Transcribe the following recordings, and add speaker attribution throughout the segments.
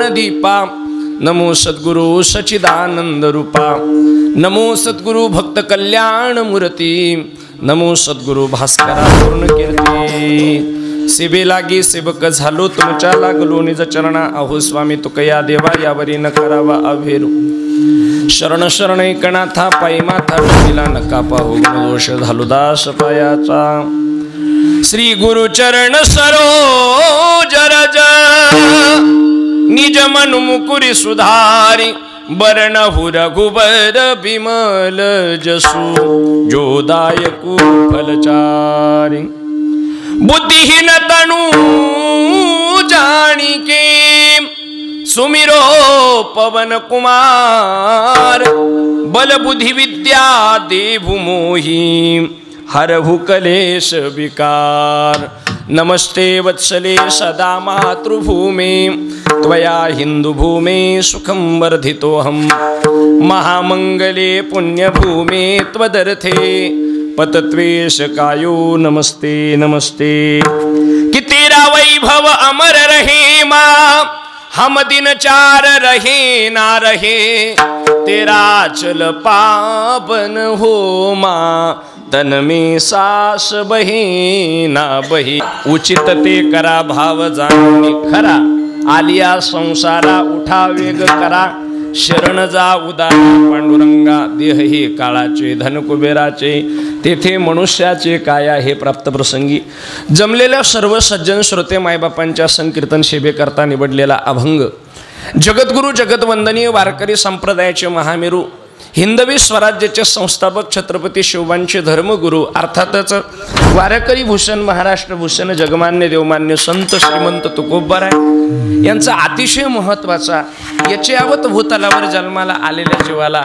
Speaker 1: ज्ञानदीपा नमो सद्गुरु सच्चिदानंद रूपा नमो सद्गुरु भक्त कल्याण मूर्ती नमो सद्गुरु भास्करा पूर्ण कीर्ती सेवे लागी सेवक झालो तुमच्या लागलो निज चरणा अहो स्वामी तुकया देवा यावरी न करावा अभेरू शरण शरण एकनाथा पायी माथा डोलीला नका पाहू दोष झालो दास पायाचा श्री गुरु चरण सरोज रज निज मनु मुकुरी सुधारी बरनहु रघुबर बिमल जसु जोदायकु फलचारी बुद्धिहीन तनु जानिके सुमिरो पवन कुमार बल बुद्धि विद्या देवु मोहि हरहु कलेश विकार नमस्ते वत्सले सदा मातृभूमे त्वया हिंदुभूमे सुखं वर्धितोऽहं महामंगले पुण्यभूमे त्वदर्थे पतत्वेश कायो नमस्ते नमस्ते कि तेरा वैभव अमर रहे माँ हम दिन चार रहे ना रहे तेरा चल पावन हो माँ तन में सास बही ना बही उचित ते करा भाव जाणून खरा आलिया संसारा उठा वेग करा शरण जा उदार पांडुरंगा देह हे काळाचे धन कुबेराचे तेथे मनुष्याचे काय आहे प्राप्त प्रसंगी जमलेल्या सर्व सज्जन श्रोते मायबापांच्या संकीर्तन सेवेकरता निवडलेला अभंग जगद्गुरु जगतवंदनीय वारकरी संप्रदायाचे महामेरू हिंदवी स्वराज्याचे संस्थापक छत्रपती शिवबांचे धर्मगुरु अर्थातच वारकरी भूषण महाराष्ट्र भूषण जगमान्य देवमान्य संत श्रीमंत तुकोबाराय यांचा अतिशय महत्त्वाचा यचयावत भूतलावर जन्माला आलेल्या जीवाला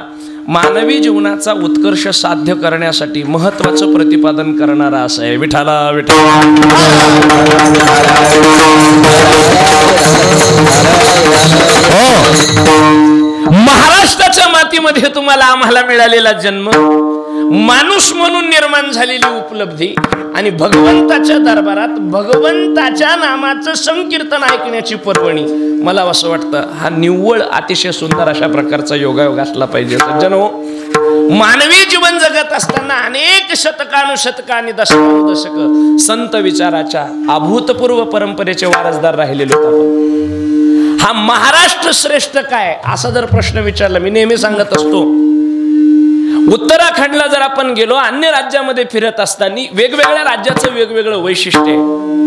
Speaker 1: मानवी जीवनाचा उत्कर्ष साध्य करण्यासाठी महत्त्वाचं प्रतिपादन करणारा असा आहे विठाला विठाला महाराष्ट्राच्या मातीमध्ये तुम्हाला आम्हाला मिळालेला जन्म माणूस म्हणून निर्माण झालेली उपलब्धी आणि भगवंताच्या दरबारात भगवंताच्या नामाचं संकीर्तन ऐकण्याची पर्वणी मला असं वाटतं हा निव्वळ अतिशय सुंदर अशा प्रकारचा योगायोग असला पाहिजे सज्जनो मानवी जीवन जगत असताना अनेक शतकानुशतक आणि दशकानुदशक संत विचाराच्या अभूतपूर्व परंपरेचे वारसदार राहिलेले आपण हा महाराष्ट्र श्रेष्ठ काय असा जर प्रश्न विचारला मी नेहमी सांगत असतो उत्तराखंडला जर आपण गेलो अन्य राज्यामध्ये फिरत असताना वेगवेगळ्या राज्याचं वेगवेगळं वैशिष्ट्य आहे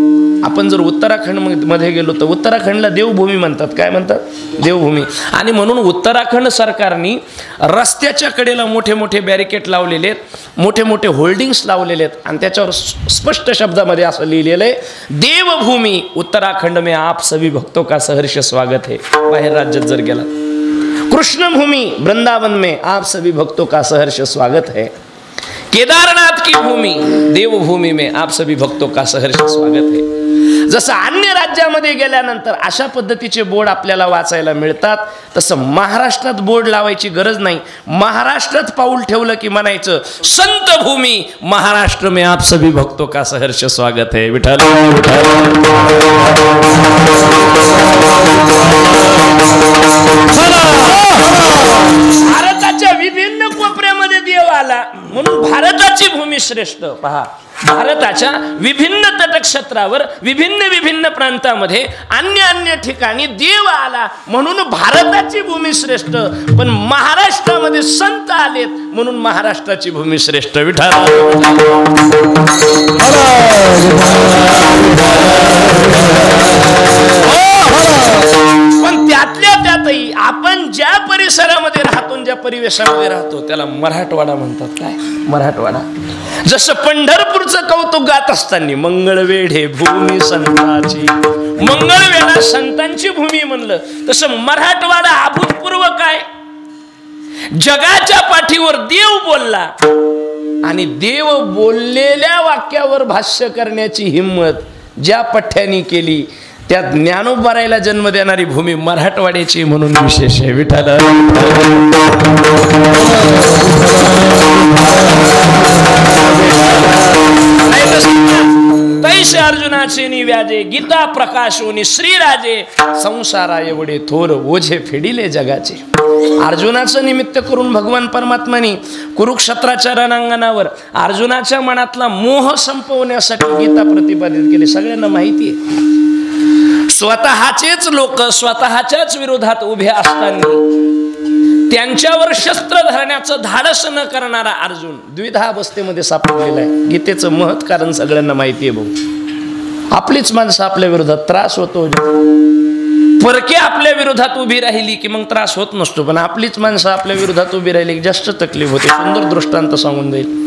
Speaker 1: आपण जर उत्तराखंड मध्ये गेलो तर उत्तराखंडला देवभूमी म्हणतात काय म्हणतात देवभूमी आणि म्हणून उत्तराखंड सरकारने रस्त्याच्या कडेला मोठे मोठे बॅरिकेड लावलेले आहेत मोठे मोठे होल्डिंग्स लावलेले आहेत आणि त्याच्यावर स्पष्ट शब्दामध्ये असं लिहिलेलं आहे देवभूमी उत्तराखंड में आप सभी भक्तों का सहर्ष स्वागत है बाहेर राज्यात जर गेला कृष्ण भूमि वृंदावन में आप सभी भक्तों का सहर्ष स्वागत है केदारनाथ की भूमि देवभूमि में आप सभी भक्तों का सहर्ष स्वागत है जसं अन्य राज्यामध्ये गेल्यानंतर अशा पद्धतीचे बोर्ड आपल्याला वाचायला मिळतात तसं महाराष्ट्रात बोर्ड लावायची गरज नाही महाराष्ट्रात पाऊल ठेवलं की म्हणायचं संत भूमि महाराष्ट्र में आप सभी भक्तों का सहर्ष स्वागत है विठ्ठल भारताच्या विभिन्न कोपऱ्यामध्ये देव आला म्हणून भारताची भूमी श्रेष्ठ पहा भारताच्या विभिन्न तटक्षेत्रावर विभिन्न विभिन्न प्रांतामध्ये अन्य अन्य ठिकाणी देव आला म्हणून भारताची भूमी श्रेष्ठ पण महाराष्ट्रामध्ये संत आलेत म्हणून महाराष्ट्राची भूमी श्रेष्ठ विठ्ठल पण त्यातल्या त्यातही आपण ज्या परिसरामध्ये राहतो ज्या परिवेशामध्ये राहतो त्याला मराठवाडा म्हणतात काय मराठवाडा जसं पंढरपूरचं कौतुक गात असताना मंगळवेढे भूमी संतांची मंगळवेढा संतांची भूमी म्हणलं तसं मराठवाडा अभूतपूर्व काय जगाच्या पाठीवर देव बोलला आणि देव बोललेल्या वाक्यावर भाष्य करण्याची हिम्मत ज्या पठ्ठ्यानी केली त्या ज्ञानोबारायला जन्म देणारी भूमी मराठवाड्याची म्हणून विशेष आहे विठ्ठल तैसे अर्जुनाचे निव्याजे गीता प्रकाशोनी श्रीराजे संसारा एवढे थोर ओझे फेडिले जगाचे. अर्जुनाचं निमित्त करून भगवान परमात्माने कुरुक्षेत्राच्या रणांगणावर अर्जुनाच्या मनातला मोह संपवण्यासाठी गीता प्रतिपादित केली. सगळ्यांना माहिती आहे, स्वतःचेच लोक स्वतःच्याच विरोधात उभे असताना त्यांच्यावर शस्त्र धरण्याचं धाडस न करणारा अर्जुन द्विधा अवस्थेमध्ये सापडलेला आहे. गीतेचं महत् कारण सगळ्यांना माहिती आहे भाऊ. आपलीच माणसं आपल्या विरोधात त्रास होतो. परके आपल्या विरोधात उभी राहिली की मग त्रास होत नसतो, पण आपलीच माणसं आपल्या विरोधात उभी राहिली की जास्त तकलीफ होते. सुंदर दृष्टांत सांगून जाईल.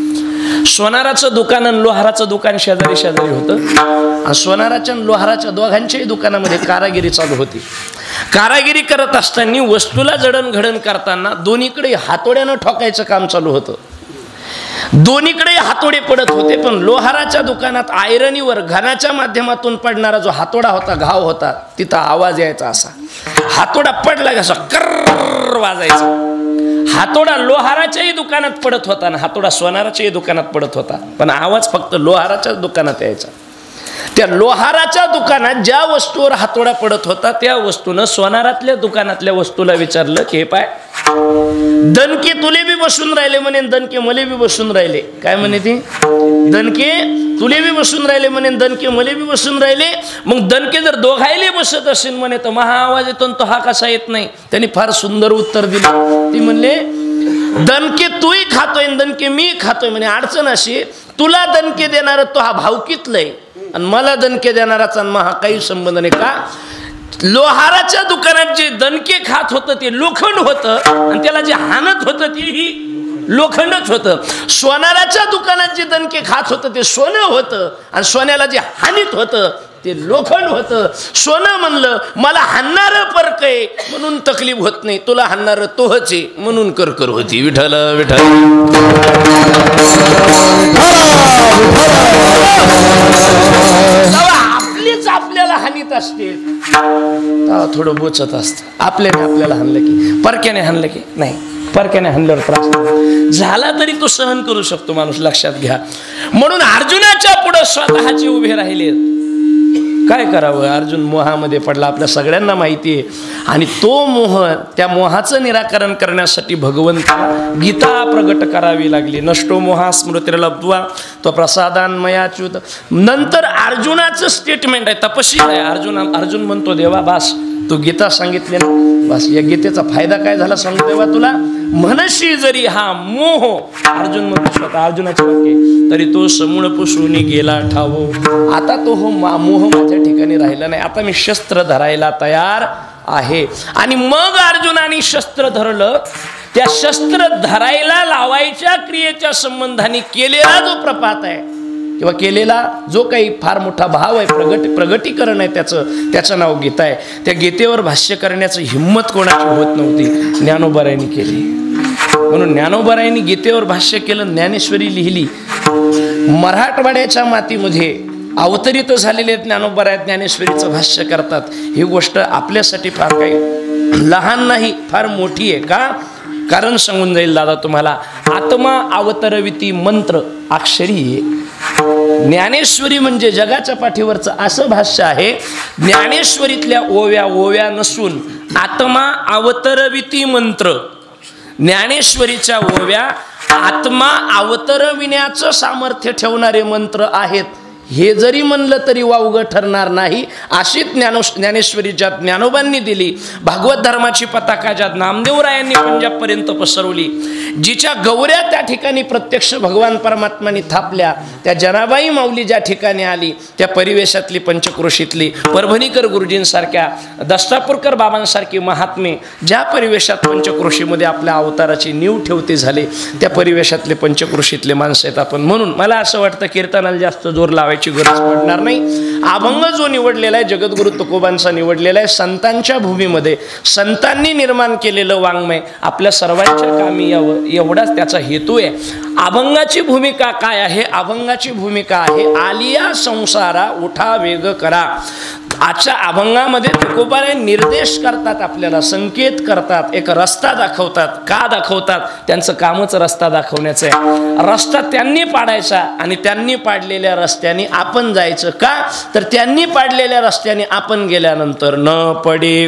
Speaker 1: सोनाराचं दुकान आणि लोहाराचं दुकान शेजारी शेजारी होतं. सोनाराच्या आणि लोहाराच्या दोघांच्याही दुकानामध्ये कारागिरी चालू होती. कारागिरी करत असताना वस्तूला जडणघडण करताना दोन्हीकडे हातोड्यानं ठोकायचं काम चालू होतं. दोन्हीकडे हातोडे पडत होते, पण लोहाराच्या दुकानात आयरनीवर घनाच्या माध्यमातून पडणारा जो हातोडा होता, घाव होता, तिथं आवाज यायचा. असा हातोडा पडला की असा कर्र वाजायचा. हातोडा लोहाराच्याही दुकानात पडत होता ना हातोडा सोनाराच्याही दुकानात पडत होता, पण आवाज फक्त लोहाराच्याच दुकानात यायचा. त्या लोहाराच्या दुकानात ज्या वस्तूवर हातोडा पडत होता त्या वस्तूनं सोनारातल्या दुकानातल्या वस्तूला विचारलं की हे पाय, दणके तुले बी बसून राहिले म्हणे, दणके मले बी बसून राहिले. काय म्हणे ती? दणके तुले बी बसून राहिले म्हणे, दणके मले बी बसून राहिले. मग दणके जर दोघायले बसत असेल म्हणे तर महा आवाज येतो तो हा कसा येत नाही. त्यांनी फार सुंदर उत्तर दिलं. ती म्हणले दणके तूही खातोय दणके मी खातोय म्हणे. अडचण अशी, तुला दणके देणार तो हा भावकीतलंय आणि मला दणके देणाराचा महा काही संबंध नाही. का? लोहाराच्या दुकानात जे दणके खात होतं ते लोखंड होतं आणि त्याला जे हाणत होतं तेही लोखंडच होतं. सोनाराच्या दुकानात जे दणके खात होतं ते सोनं होतं आणि सोन्याला जे हानीत होतं ते लोखंड होतं. सोनं म्हणलं मला हाणणारं परक आहे म्हणून तकलीफ होत नाही, तुला हाणणारं तोहच आहे म्हणून करकर होती. विठ्ठल विठ्ठल. आपलीच आपल्याला हानीत असते तेव्हा थोडं बोचत असतं. आपल्याला हाणलं की, परक्याने हाणलं की नाही, परक्याने हाणल्यावर त्रास झाला तरी तो सहन करू शकतो माणूस, लक्षात घ्या. म्हणून अर्जुनाच्या पुढे स्वतःचे उभे राहिले. काय करावं? अर्जुन मोहामध्ये पडला, आपल्या सगळ्यांना माहिती आहे. आणि तो मोह, त्या मोहाचं निराकरण करण्यासाठी भगवंताला गीता प्रगट करावी लागली. नष्टो मोहा स्मृतिर्लब्ध्वा तो प्रसादान्मयाच्युत. नंतर अर्जुनाचं स्टेटमेंट आहे, तपशील आहे. अर्जुन म्हणतो देवा बास, तू गीता सांगितली ना, बस या गीतेचा फायदा काय झाला सांगतो देवा तुला. मनशी जरी हा मोह, अर्जुन म्हणतो स्वतः, अर्जुनाचे वाक्य, तरी तो समूळ पुसून गेला ठावो. आता तो मोह माझ्या ठिकाणी राहिला नाही, आता मी शस्त्र धरायला तयार आहे. आणि मग अर्जुनाने शस्त्र धरलं. त्या शस्त्र धरायला लावायच्या क्रियेच्या संबंधाने केलेला जो प्रपात आहे किंवा केलेला जो काही फार मोठा भाव आहे, प्रगटीकरण आहे, त्याचं नाव गीता आहे. त्या गीतेवर भाष्य करण्याची हिंमत कोणाची होत नव्हती, ज्ञानोबारायांनी केली. म्हणून ज्ञानोबारायांनी गीतेवर भाष्य केलं, ज्ञानेश्वरी लिहिली. मराठवाड्याच्या मातीमध्ये अवतरित झालेले ज्ञानोबाराय ज्ञानेश्वरीचं भाष्य करतात. ही गोष्ट आपल्यासाठी फार काही लहान नाही, फार मोठी आहे. का? कारण सांगून जाईल दादा तुम्हाला. आत्मा अवतरविती मंत्र अक्षरी ज्ञानेश्वरी म्हणजे जगाच्या पाठीवरचं असं भाष्य आहे. ज्ञानेश्वरीतल्या ओव्या नसून आत्मा अवतरविती मंत्र, ज्ञानेश्वरीच्या ओव्या आत्मा अवतरविण्याचं सामर्थ्य ठेवणारे मंत्र आहेत. हे जरी म्हणलं तरी वावगं ठरणार नाही. अशी ज्ञानेश्वरीच्या ज्ञानोबांनी दिली. भागवत धर्माची पताका ज्या नामदेवरायांनी पंजाबपर्यंत पसरवली, जिच्या गौऱ्या त्या ठिकाणी प्रत्यक्ष भगवान परमात्माने थापल्या, त्या जनाबाई माऊली ज्या ठिकाणी आली, त्या परिवेशातली पंचक्रोशीतली परभणीकर गुरुजींसारख्या, दस्तापूरकर बाबांसारखी महात्मे ज्या परिवेशात पंचक्रोशीमध्ये आपल्या अवताराची नीव ठेवते झाले, त्या परिवेशातले पंचक्रोशीतले माणसं आहेत आपण. म्हणून मला असं वाटतं कीर्तनाला जास्त जोर लावायची गरज पडणार नाही. अभंग जो निवडलेला आहे, जगद्गुरु तुकोबांचा निवडलेला आहे, संतांच्या भूमीमध्ये संतांनी निर्माण केलेलं वाङ्मय आपल्या सर्वांच्या कामी यावं, एवढाच त्याचा हेतू आहे. अभंगाची भूमिका काय आहे? अभंगाची भूमिका आहे आलिया संसारा उठा वेग करा. आजच्या अभंगामध्ये तुकोबाने निर्देश करतात, आपल्याला संकेत करतात, एक रस्ता दाखवतात. का दाखवतात? त्यांचं कामच रस्ता दाखवण्याचं आहे. रस्ता त्यांनी पाडायचा आणि त्यांनी पाडलेल्या रस्त्याने आपण जायचं. का तर त्यांनी पाडलेल्या रस्त्याने आपण गेल्यानंतर न पडे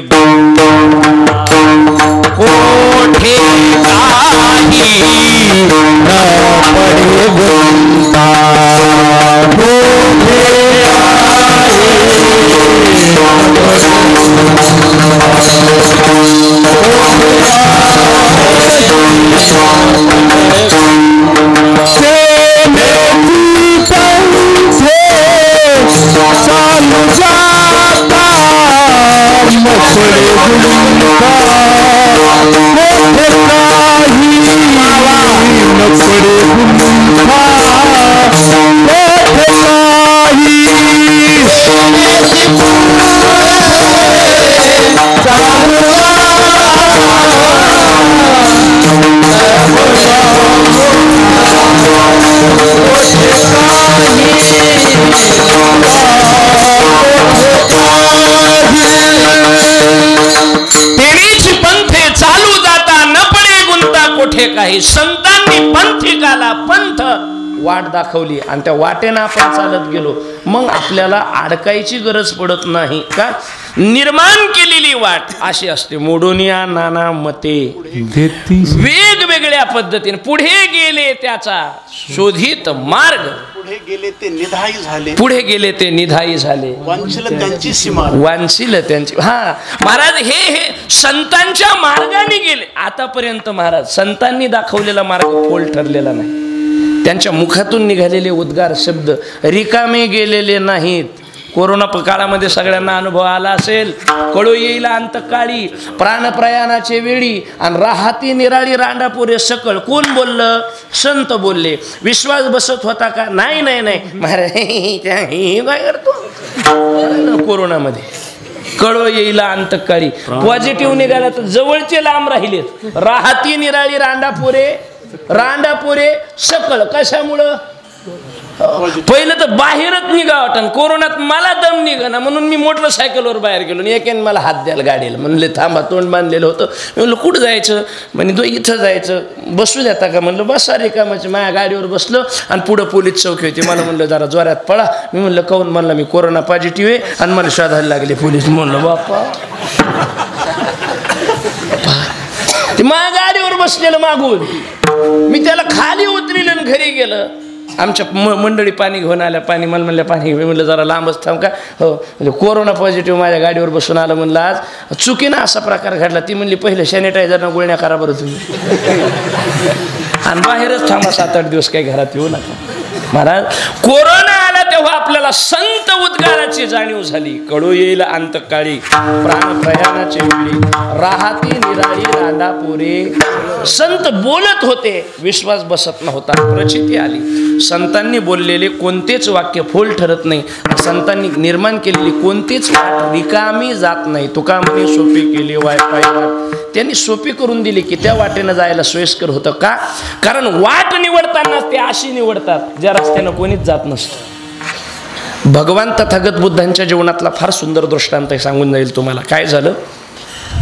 Speaker 1: कोठे काही. संतांनी पंथिकाला पंथ वाट दाखवली आणि त्या वाटेनं आपण चालत गेलो, मग आपल्याला अडकायची गरज पडत नाही. का निर्माण केलेली वाट अशी असते. मोडोनिया नाना मते वेगवेगळ्या पद्धतीने पुढे गेले त्याचा शोधित मार्ग,
Speaker 2: पुढे गेले ते निधाई झाले,
Speaker 1: पुढे गेले ते निधाई झाले,
Speaker 2: वांछिल त्यांची सीमा,
Speaker 1: वांछिल त्यांची. हा महाराज हे संतांच्या मार्गाने गेले. आतापर्यंत महाराज संतांनी दाखवलेला मार्ग फोल ठरलेला नाही. त्यांच्या मुखातून निघालेले उद्गार शब्द रिकामे गेलेले नाहीत. कोरोना काळामध्ये सगळ्यांना अनुभव आला असेल. कळू येईल अंतकाळी प्राणप्रयाणाचे वेळी आणि राहती निराळी रांडापुरे सकळ. कोण बोललं? संत बोलले. विश्वास बसत होता का? नाही नाही नाही महाराज काय करतो कोरोनामध्ये. कळो येईल अंतकाळी पॉझिटिव्ह निघाला तर जवळचे लांब राहिलेत. राहती निराळी रांडापुरे सकळ. कशामुळं? पहिलं तर बाहेरच निघावं. कोरोनात मला दम निघाना म्हणून मी मोटरसायकलवर बाहेर गेलो. एकेन मला हात द्यायला गाडीला. म्हणले थांबा, तोंड बांधलेलं होतं. मी म्हणलं कुठं जायचं? म्हणजे तो इथं जायचं. बसू देता का? म्हणलं बसा रिकामाची. माझ्या गाडीवर बसलो आणि पुढं पोलीस चौकी होती. मला म्हणलं जरा जोरात पळा. मी म्हणलं काऊन? म्हणलं मी कोरोना पॉझिटिव्ह आहे. आणि मला शोधायला लागले पोलीस. म्हणलं बाप्पा, ते माझ्या गाडीवर बसलेलं मागून. मी त्याला खाली उतरिलं आणि घरी गेलं. आमच्या मंडळी पाणी घेऊन आल्या. पाणी मला म्हणलं पाणी. मी म्हणलं जरा लांबच थांब. का हो म्हणजे कोरोना पॉझिटिव्ह माझ्या गाडीवर बसून आलं. म्हणलं आज चुकीनं असा प्रकार घडला. ती म्हणली पहिलं सॅनिटायझरनं गुळण्या करा बरं तुम्ही आणि बाहेरच थांबा 7-8 दिवस. काही घरात येऊ नका. महाराज कोरोना आला तेव्हा आपल्याला संत उद्गाराची जाणीव झाली. कळू येईल अंतकाळी प्राण प्रयाणाचे वेळी राहती निराळी रांडापुरे. संत बोलत होते, विश्वास बसत नव्हता. प्रचिती आली. संतांनी बोललेले कोणतेच वाक्य फोल ठरत नाही. संतांनी निर्माण केलेली कोणतीच वाट रिकामी जात नाही. तुका म्हणे सोपी केली वायफाय वाट. त्यांनी सोपी करून दिली की त्या वाटेनं जायला सोयीस्कर होतं. का? कारण वाट निवडताना ते अशी निवडतात ज्या रस्त्यानं कोणीच जात नसतं. भगवान तथागत बुद्धांच्या जीवनातला फार सुंदर दृष्टांत सांगून जाईल तुम्हाला. काय झालं?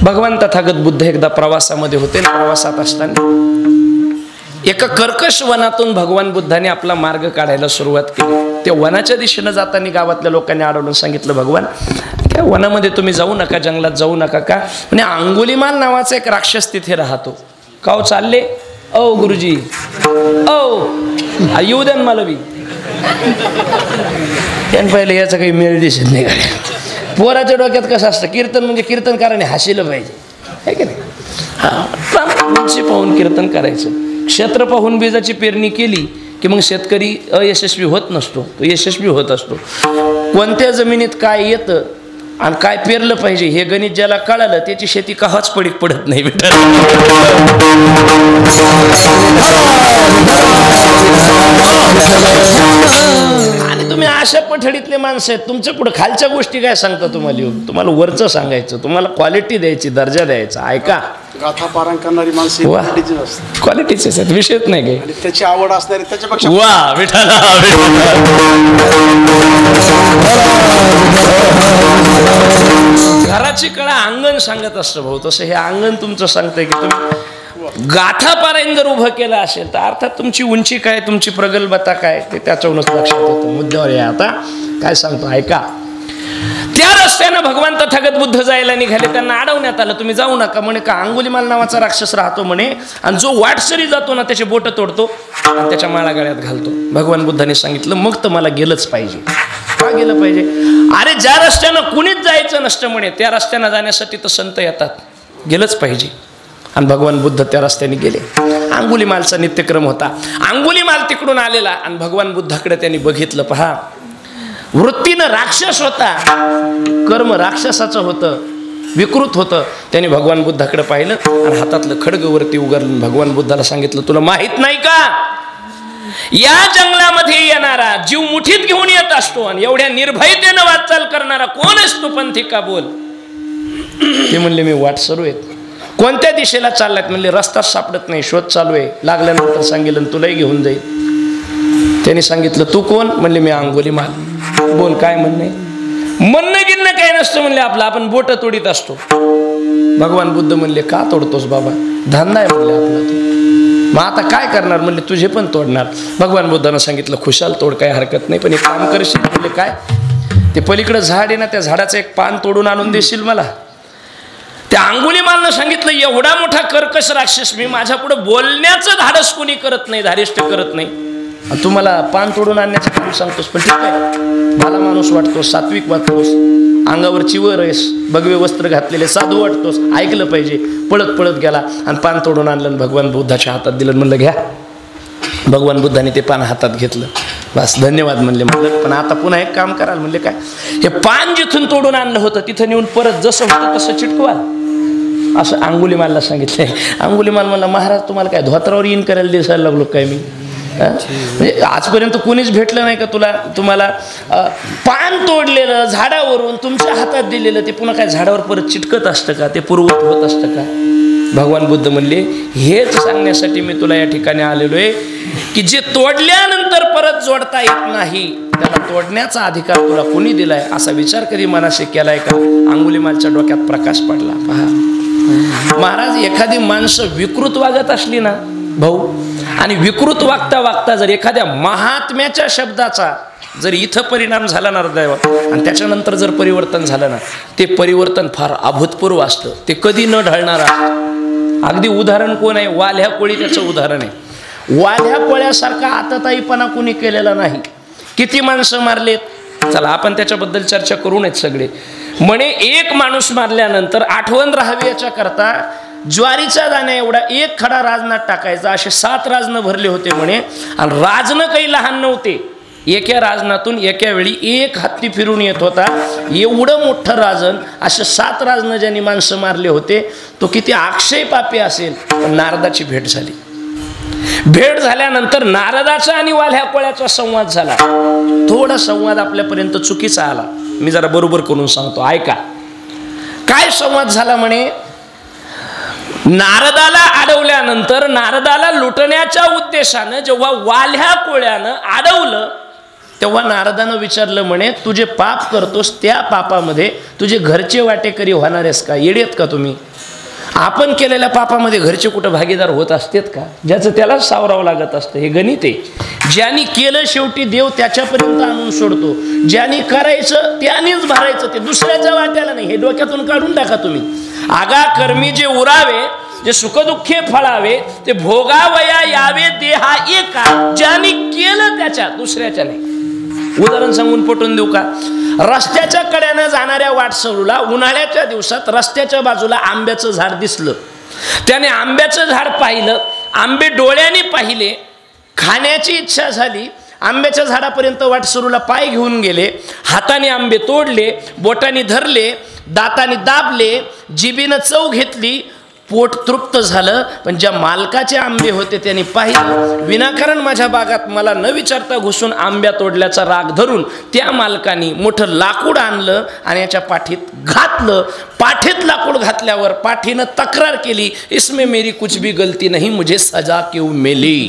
Speaker 1: भगवान तथागत बुद्ध एकदा प्रवासामध्ये होते. प्रवासात असताना एका कर्कश वनातून भगवान बुद्धाने आपला मार्ग काढायला सुरुवात केली. त्या वनाच्या दिशेनं जाताना गावातल्या लोकांनी अडवून सांगितलं, भगवान त्या वनामध्ये तुम्ही जाऊ नका, जंगलात जाऊ नका. का? म्हणजे अंगुलीमाल नावाचा एक राक्षस तिथे राहतो. का हो चालले? ओ गुरुजी, ओ येऊ द्या मला बी. त्यानं पहिले याचं काही मेळ दिसत नाही. पोराच्या डोक्यात कसं असतं, कीर्तन म्हणजे कीर्तनकाराने हसलं पाहिजे, आहे की नाही? उंची पाहून कीर्तन करायचं. क्षेत्र पाहून बीजाची पेरणी केली की मग शेतकरी अयशस्वी होत नसतो, तो यशस्वी होत असतो. कोणत्या जमिनीत काय येतं आणि काय पेरलं पाहिजे हे गणित ज्याला कळालं त्याची शेती कहाच पडीक पडत नाही बेटा. आणि तुम्ही अशा पठडीतले माणसं आहेत, तुमच्या पुढे खालच्या गोष्टी काय सांगता तुम्हाला येऊन? तुम्हाला वरचं सांगायचं, तुम्हाला क्वालिटी द्यायची, दर्जा द्यायचा. ऐका,
Speaker 2: गाथा पारायण करणारी माणसं
Speaker 1: वा.
Speaker 2: क्वालिटीचीच असतात.
Speaker 1: क्वालिटीचेच आहेत, विषयच नाही काही.
Speaker 2: आणि त्याची आवड असणारी त्याच्यापेक्षा
Speaker 1: वा विठाला. घराची कळा अंगण सांगत असतं भाऊ, तसं हे अंगण तुमचं सांगतंय की तुम्ही गाथा पारायण जर उभं केलं असेल तर अर्थात तुमची उंची काय, तुमची प्रगल्भता काय ते त्याच्यावरूनच लक्षात येतं. मुद्द्यावर या. आता काय सांगतो ऐका. त्या रस्त्यानं भगवान तथागत बुद्ध जायला निघाले, त्यांना अडवण्यात आलं, तुम्ही जाऊ नका म्हणे. का? अंगुलीमाल नावाचा राक्षस राहतो म्हणे, आणि जो वाटसरी जातो ना त्याचे बोट तोडतो आणि त्याच्या माळा गळ्यात घालतो. भगवान बुद्धांनी सांगितलं मग तर मला गेलंच पाहिजे. का गेलं पाहिजे? अरे ज्या रस्त्यानं कुणीच जायचं नसतं म्हणे, त्या रस्त्यानं जाण्यासाठी तर संत येतात, गेलंच पाहिजे. आणि भगवान बुद्ध त्या रस्त्याने गेले. अंगुलीमालचा नित्यक्रम होता. अंगुलीमाल तिकडून आलेला आणि भगवान बुद्धाकडे त्यांनी बघितलं. पहा, वृत्तीनं राक्षस होता, कर्म राक्षसाचं होतं, विकृत होतं. त्याने भगवान बुद्धाकडे पाहिलं आणि हातातलं खड्गवरती उगारलं. भगवान बुद्धाला सांगितलं, तुला माहित नाही का, या जंगलामध्ये येणारा जीव मुठीत घेऊन येत असतो आणि एवढ्या निर्भयतेनं वाटचाल करणारा कोण असतो पंथिका? बोल. ते म्हणले, मी वाटसरू आहेत. कोणत्या दिशेला चाललात? म्हणले, रस्ताच सापडत नाही, शोध चालू आहे, लागल्यानंतर सांगेल तुलाही घेऊन जाईल. त्यांनी सांगितलं, तू कोण? म्हणले, मी अंगुलीमाल. बोल, काय म्हणणे? म्हणणं गिरणं काय नसतं म्हणले आपलं, आपण बोट तोडीत असतो. भगवान बुद्ध म्हणले, का तोडतोस बाबा? धंदा आहे म्हणले आपला तो. मग आता काय करणार? म्हणले, तुझे पण तोडणार. भगवान बुद्धानं सांगितलं, खुशाल तोड, काही हरकत नाही, पण एक काम करशील? म्हणले, काय? ते पलीकडे झाड आहे ना, त्या झाडाचं एक पान तोडून आणून देशील मला? त्या अंगुलीमालनं सांगितलं, एवढा मोठा कर्कश राक्षस मी, माझ्या पुढे बोलण्याचं धाडस कोणी करत नाही, धारिष्ट करत नाही, तुम्हाला पान तोडून आणण्याचं काम सांगतोस. पण ठीक आहे, मला माणूस वाटतोस, सात्विक वाटतोस, अंगावर चिवर आहेस, भगवे वस्त्र घातलेले, साधू वाटतोस, ऐकलं पाहिजे. पळत पळत गेला आणि पान तोडून आणलं, भगवान बुद्धाच्या हातात दिलं. म्हणलं, घ्या. भगवान बुद्धाने ते पान हातात घेतलं. बस, धन्यवाद म्हणले. म्हणलं, पण आता पुन्हा एक काम कराल. म्हणले, काय? हे पान जिथून तोडून आणलं होतं तिथं नेऊन परत जसं होतं तसं चिटकवा, असं अंगुलीमालला सांगितलंय. अंगुलीमाल म्हणला, महाराज तुम्हाला काय धोत्रावर इन करायला दिसायला लागलो काय मी? म्हणजे आजपर्यंत कोणीच भेटलं नाही का तुम्हाला पान तोडलेलं झाडावरून तुमच्या हातात दिलेलं ते पुन्हा काय झाडावर परत चिटकत असतं का? ते पूर्वत होत असतं का? भगवान बुद्ध म्हणले, हेच सांगण्यासाठी मी तुला या ठिकाणी आलेलो आहे की जे तोडल्यानंतर परत जोडता येत नाही त्याला तोडण्याचा अधिकार तुला कोणी दिलाय? असा विचार कधी मनाशी केलाय का? अंगुलीमालच्या डोक्यात प्रकाश पडला. पहा महाराज, एखादी माणसं विकृत वागत असली ना भाऊ, आणि विकृत वागता वागता जर एखाद्या महात्म्याच्या शब्दाचा जर इथं परिणाम झाला ना हृदयावर, आणि त्याच्यानंतर जर परिवर्तन झालं ना, ते परिवर्तन फार अभूतपूर्व असतं, ते कधी न ढळणार असतं. अगदी उदाहरण कोण आहे? वाल्ह्या कोळी त्याचं उदाहरण आहे. वाल्ह्या कोळ्यासारखा आतताईपणा कोणी केलेला नाही. किती माणसं मारलेत, चला आपण त्याच्याबद्दल चर्चा करू नयेत सगळे. म्हणे एक माणूस मारल्यानंतर आठवण राहावी याच्या करता ज्वारीच्या दाण्या एवढा एक खडा राजनात टाकायचा, असे 7 राजनं भरले होते म्हणे. आणि राजनं काही लहान नव्हते, एका राजनातून एका वेळी एक हत्ती फिरून येत होता. एवढं मोठं राजन, असे 7 राजनं ज्यांनी माणसं मारले होते, तो किती अक्षय पापी असेल. पण नारदाची भेट झाली. भेट झाल्यानंतर नारदाचा आणि वाल्ह्या कोळ्याचा संवाद झाला. थोडा संवाद आपल्यापर्यंत चुकीचा आला, मी जरा बरोबर करून सांगतो, ऐका. काय संवाद झाला म्हणे? नारदाला अडवल्यानंतर नारदाला लुटण्याच्या उद्देशानं जेव्हा वाल्ह्या कोळ्यानं अडवलं तेव्हा नारदानं विचारलं म्हणे, तुझे पाप करतोस त्या पापामध्ये तुझे घरचे वाटेकरी होणार आहेस का? येडेत का तुम्ही? आपण केलेल्या पापामध्ये घरचे कुठं भागीदार होत असतेत का? ज्याचं त्यालाच सावरावं लागत असतं, हे गणित आहे. ज्यांनी केलं शेवटी देव त्याच्यापर्यंत आणून सोडतो. ज्यांनी करायचं त्यानेच भरायचं, ते दुसऱ्याच्या वाट्याला नाही. हे डोक्यातून काढून टाका तुम्ही. आगा कर्मी जे उरावे, जे सुखदुःखे फळावे, ते भोगावया यावे देहा एका. ज्यांनी केलं त्याच्या, दुसऱ्याच्या नाही. उदाहरण सांगून पटवून देऊ का? रस्त्याच्या कड्यानं जाणाऱ्या वाटसरूला उन्हाळ्याच्या दिवसात रस्त्याच्या बाजूला आंब्याचं झाड दिसलं. त्याने आंब्याचं झाड पाहिलं, आंबे डोळ्याने पाहिले, खाण्याची इच्छा झाली. आंब्याच्या झाडापर्यंत वाटसरूला पाय घेऊन गेले, हाताने आंबे तोडले, बोटाने धरले, दाताने दाबले, जिभेनं चव घेतली, पोट तृप्त झालं, पण ज्या मालकाचे आंबे होते त्यांनी पाहिलं, विनाकारण माझ्या बागात मला न विचारता घुसून आंब्या तोडल्याचा राग धरून त्या मालकाने मोठं लाकूड आणलं आणि याच्या पाठीत घातलं. पाठीत लाकूड घातल्यावर पाठीनं तक्रार केली, इसमें मेरी कुछ भी गलती नहीं, मुझे सजा क्यों मिली.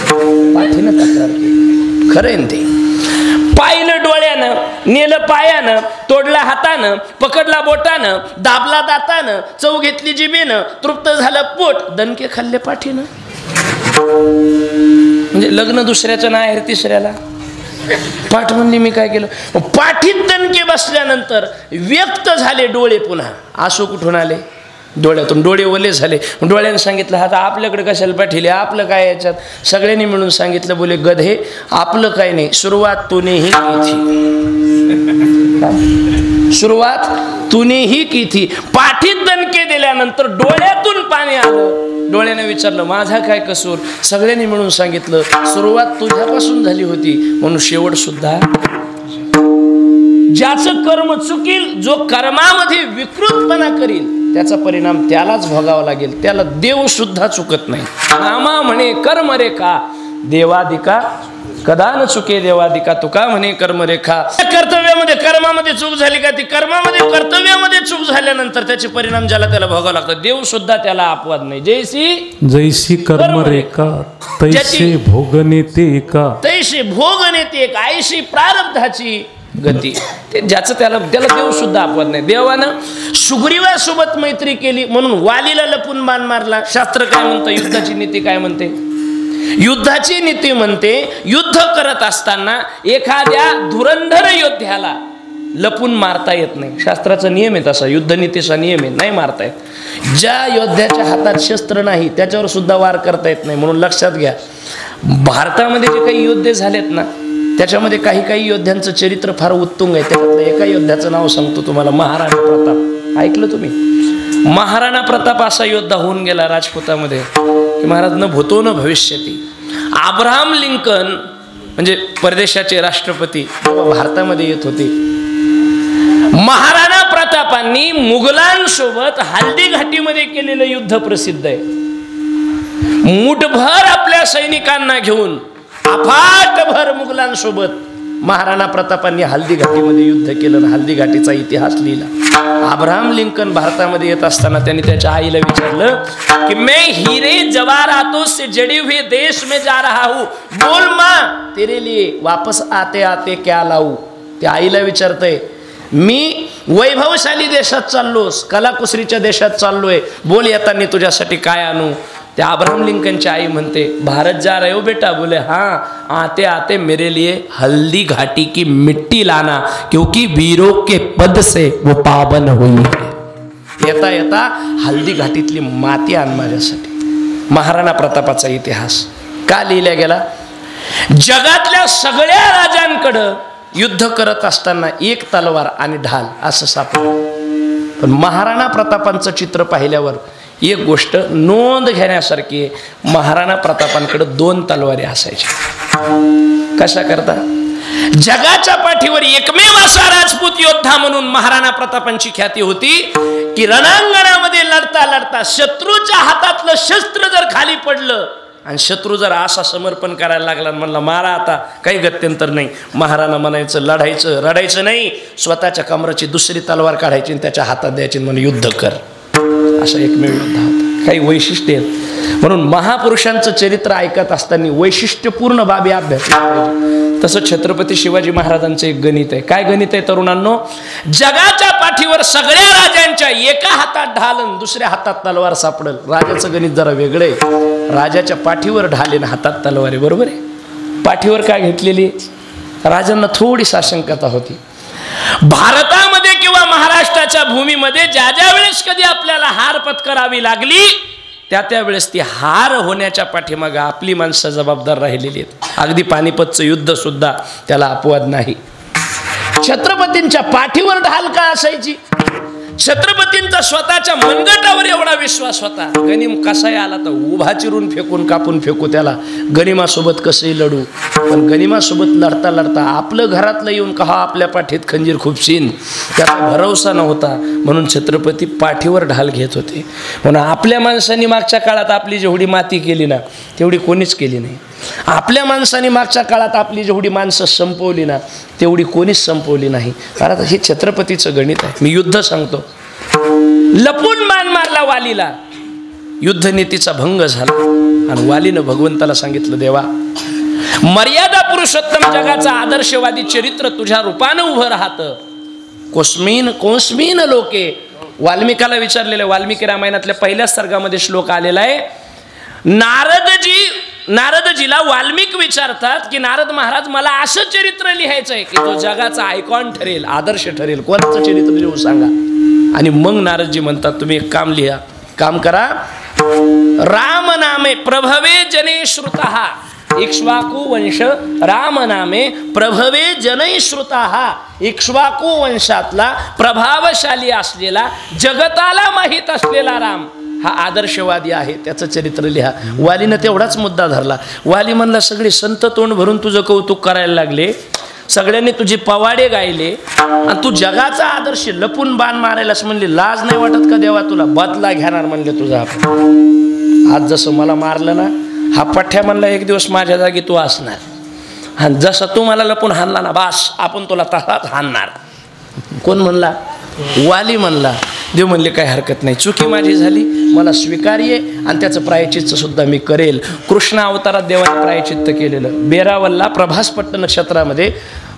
Speaker 1: पाठीनं तक्रार केली. खरं आहे ते. पाहिलं डोळ्यानं, नेलं पायानं, तोडला हातानं, पकडला बोटानं, दाबला दातानं, चव घेतली जिभेनं, तृप्त झालं पोट, दणके खाल्ले पाठीनं. म्हणजे लग्न दुसऱ्याचं नाही आहे तिसऱ्याला. पाठ म्हणली मी काय केलं. पाठीत दणके बसल्यानंतर व्यक्त झाले डोळे पुन्हा. आसू कुठून आले? डोळ्यातून. डोळे ओले झाले. डोळ्यानं सांगितलं, आता आपल्याकडे कशाला पाठीले, आपलं काय याच्यात. सगळ्यांनी मिळून सांगितलं, बोले गधे आपलं काय नाही, सुरुवात तूनेही की थी. सुरुवात तूनेही की थी. पाठीत दणके दिल्यानंतर डोळ्यातून पाणी आलं. डोळ्याने विचारलं, माझा काय कसूर. सगळ्यांनी मिळून सांगितलं, सुरुवात तुझ्यापासून झाली होती, म्हणून शेवट सुद्धा. ज्याचं कर्म चुकील, जो कर्मामध्ये विकृतपणा करील, त्याचा परिणाम त्यालाच भोगावा लागेल. त्याला देव सुद्धा चुकत नाही. नामा म्हणे कर्म रेखा देवादिका कदा न चुके देवादिका, तुका म्हणे कर्मरेखा. कर्तव्यामध्ये कर्मामध्ये चूक झाली का, ती कर्मामध्ये कर्तव्यामध्ये चूक झाल्यानंतर त्याचे परिणाम ज्याला त्याला भोगावं लागतं. देव सुद्धा त्याला अपवाद नाही.
Speaker 3: जैसी कर्मरेखा तैसे भोगने ते का,
Speaker 1: तैसे भोगने ते का, ऐशी प्रारब्धाची गती. ते ज्याचं त्याला देव सुद्धा अपवाद नाही. देवानं सुग्रीवासोबत मैत्री केली म्हणून वालीला लपून बाण मारला. शास्त्र काय म्हणतं, युद्धाची नीती काय म्हणते? युद्धाची नीती म्हणते, युद्ध करत असताना एखाद्या धुरंधर योद्ध्याला लपून मारता येत नाही. शास्त्राचा नियम आहे तसा, युद्धनीतीचा नियम आहे, नाही मारता येत. ज्या योद्ध्याच्या हातात शस्त्र नाही त्याच्यावर सुद्धा वार करता येत नाही. म्हणून लक्षात घ्या, भारतामध्ये जे काही योद्धे झालेत ना, त्याच्यामध्ये काही योद्ध्यांचं चरित्र फार उत्तुंग आहे. त्यातलं एका योद्ध्याचं नाव सांगतो तुम्हाला, महाराणा प्रताप. ऐकलं तुम्ही? महाराणा प्रताप असा योद्धा होऊन गेला राजपुतामध्ये की महाराज न भूतो न भविष्यती. अब्राहम लिंकन म्हणजे परदेशाचे राष्ट्रपती भारतामध्ये येत होते. महाराणा प्रतापांनी मुघलांसोबत हल्दी घाटीमध्ये केलेलं युद्ध प्रसिद्ध आहे. मुठभर आपल्या सैनिकांना घेऊन अफाटभर मुघलांसोबत महाराणा प्रतापांनी हल्दी घाटीमध्ये युद्ध केलं. हल्दी घाटीचा इतिहास लिहिला. अब्राहम लिंकन भारतामध्ये येत असताना त्यांनी त्याच्या आईला विचारलं की मैं हीरे जवाहरातों से जड़े हुए देश में जा रहा हूं, बोल मां तेरे लिए वापस आते आते क्या लाऊं. त्या आईला विचारतंय, मी वैभवशाली देशात चाललोस, कलाकुसरीच्या देशात चाललोय, बोल येताना तुझ्यासाठी काय आणू. त्या अब्राहम लिंकनची आई म्हणते, भारत जा रहे हो बेटा? बोले हाँ, आते आते मेरे लिए हल्दी घाटी की मिट्टी लाना, क्योंकि वीरों के पद से वो पावन हुई है. येता येता हल्दी घाटीतली माती आण माझ्यासाठी. महाराणा प्रतापाचा इतिहास का लिहिला गेला? जगातल्या सगळ्या राजांकडं युद्ध करत असताना एक तलवार आणि ढाल असं सापडलं, पण महाराणा प्रतापांचं चित्र पाहिल्यावर एक गोष्ट नोंद घेण्यासारखी आहे. महाराणा प्रतापांकडे 2 तलवारी असायच्या. कशा करता? जगाच्या पाठीवर एकमेव असा राजपूत योद्धा म्हणून महाराणा प्रतापांची ख्याती होती की रणांगणामध्ये लढता लढता शत्रूच्या हातातलं शस्त्र जर खाली पडलं आणि शत्रू जर असा समर्पण करायला लागला, म्हणला मारा आता, काही गत्यंतर नाही, महाराणा म्हणायचं लढायचं, रडायचं नाही, स्वतःच्या कमराची दुसरी तलवार काढायची आणि त्याच्या हातात द्यायची, म्हणून युद्ध कर. असा एकमेव योद्धा होता. काही वैशिष्ट्य आहेत. म्हणून महापुरुषांचं चरित्र ऐकत असताना वैशिष्ट्यपूर्ण बाबी अभ्यासल्या पाहिजे. तसं छत्रपती शिवाजी महाराजांचं एक गणित आहे. काय गणित आहे तरुणांनो? जगाच्या पाठीवर सगळ्या राजांच्या एका हातात ढाल आणि दुसऱ्या हातात तलवार सापडल. राजाचं गणित जरा वेगळं आहे. राजाच्या पाठीवर ढाल आणि हातात तलवार आहे. बरोबर आहे? पाठीवर काय घेतलेली? राजांना थोडी साशंकता होती. भारतामध्ये किंवा महाराष्ट्राच्या भूमीमध्ये ज्या ज्या वेळेस कधी आपल्याला हार पत्करावी लागली, त्या वेळेस ती हार होण्याच्या पाठीमागे आपली माणसं जबाबदार राहिलेली आहेत. अगदी पानिपतचं युद्ध सुद्धा त्याला अपवाद नाही. छत्रपतींच्या पाठीवर ढाल का असायची? छत्रपतींचा स्वतःच्या मनगटावर एवढा विश्वास होता, गनिम कसाही आला तर उभा चिरून फेकून कापून फेकू त्याला, गनिमासोबत कसंही लढू. पण गनिमासोबत लढता लढता आपलं घरातलं येऊन कहा आपल्या पाठीत खंजीर खुपशीन त्याचा भरवसा नव्हता. म्हणून छत्रपती पाठीवर ढाल घेत होते. म्हणून आपल्या माणसांनी मागच्या काळात आपली जेवढी माती केली ना तेवढी कोणीच केली नाही. आपल्या माणसांनी मागच्या काळात आपली जेवढी माणसं संपवली ना तेवढी कोणीच संपवली नाही. कारण हे छत्रपतीचं गणित आहे. मी युद्ध सांगतो. लपून बाण मारला वालीला, युद्धनीतीचा भंग झाला आणि वालीनं भगवंताला सांगितलं, देवा मर्यादा पुरुषोत्तम जगाचा आदर्शवादी चरित्र तुझ्या रूपानं उभं राहतं. कोस्मीन लोके, वाल्मिकाला विचारलेलं. वाल्मिकी रामायणातल्या पहिल्याच सर्गामध्ये श्लोक आलेला आहे. नारदजीला वाल्मिक विचारतात की नारद महाराज मला असं चरित्र लिहायचं आहे की तो जगाचा आयकॉन ठरेल, आदर्श ठरेल, कोणाचं चरित्र लिहू सांगा. आणि मग नारदजी म्हणतात तुम्ही एक काम लिहा, काम करा. राम नामे प्रभवे जने श्रुतः, इक्ष्वाकु वंश राम नामे प्रभवे जनै श्रुतः. इक्ष्वाकु वंशातला प्रभावशाली असलेला, जगताला माहीत असलेला राम हा आदर्शवादी आहे, त्याचं चरित्र लिहा. वालीनं तेवढाच मुद्दा धरला. वाली म्हणला सगळे संत तोंड भरून तुझं कौतुक करायला लागले, सगळ्यांनी तुझे पवाडे गायले आणि तू जगाचा आदर्श लपून बाण मारायलाच म्हणले. लाज नाही वाटत का देवा तुला? बदला घेणार म्हणले तुझा. आज जसं मला मारलं ना, हा पठ्या म्हणला एक दिवस माझ्या जागी तू असणार, आणि जसं तू मला लपून हाणला ना बास आपण तुला तसाच हाणणार. कोण म्हणला? वाली म्हणला. देव म्हणले काही हरकत नाही, चुकी माझी झाली, मला स्वीकार्य आणि त्याचं प्रायचित्त सुद्धा मी करेल. कृष्ण अवतारात देवाने प्रायचित्त केलेलं. बेरावलला प्रभासपट्ट नक्षत्रामध्ये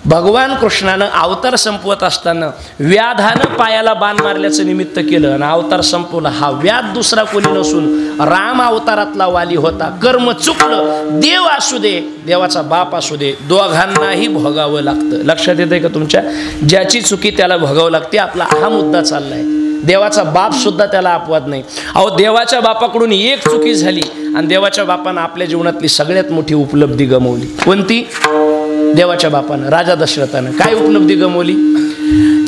Speaker 1: भगवान कृष्णानं अवतार संपवत असताना व्याधानं पायाला बाण मारल्याचं निमित्त केलं आणि अवतार संपवला. हा व्याध दुसरा कोणी नसून राम अवतारातला वाली होता. कर्म चुकलं, देव असू दे, देवाचा बाप असू दे, दोघांनाही भोगावं लागतं. लक्षात येतंय का तुमच्या? ज्याची चुकी त्याला भोगावं लागते. आपला हा मुद्दा चाललाय. देवाचा बाप सुद्धा त्याला अपवाद नाही. अहो देवाच्या बापाकडून एक चुकी झाली आणि देवाच्या बापानं आपल्या जीवनातली सगळ्यात मोठी उपलब्धी गमावली. कोणती? देवाच्या बापानं, राजा दशरथानं काय उपलब्धी गमावली?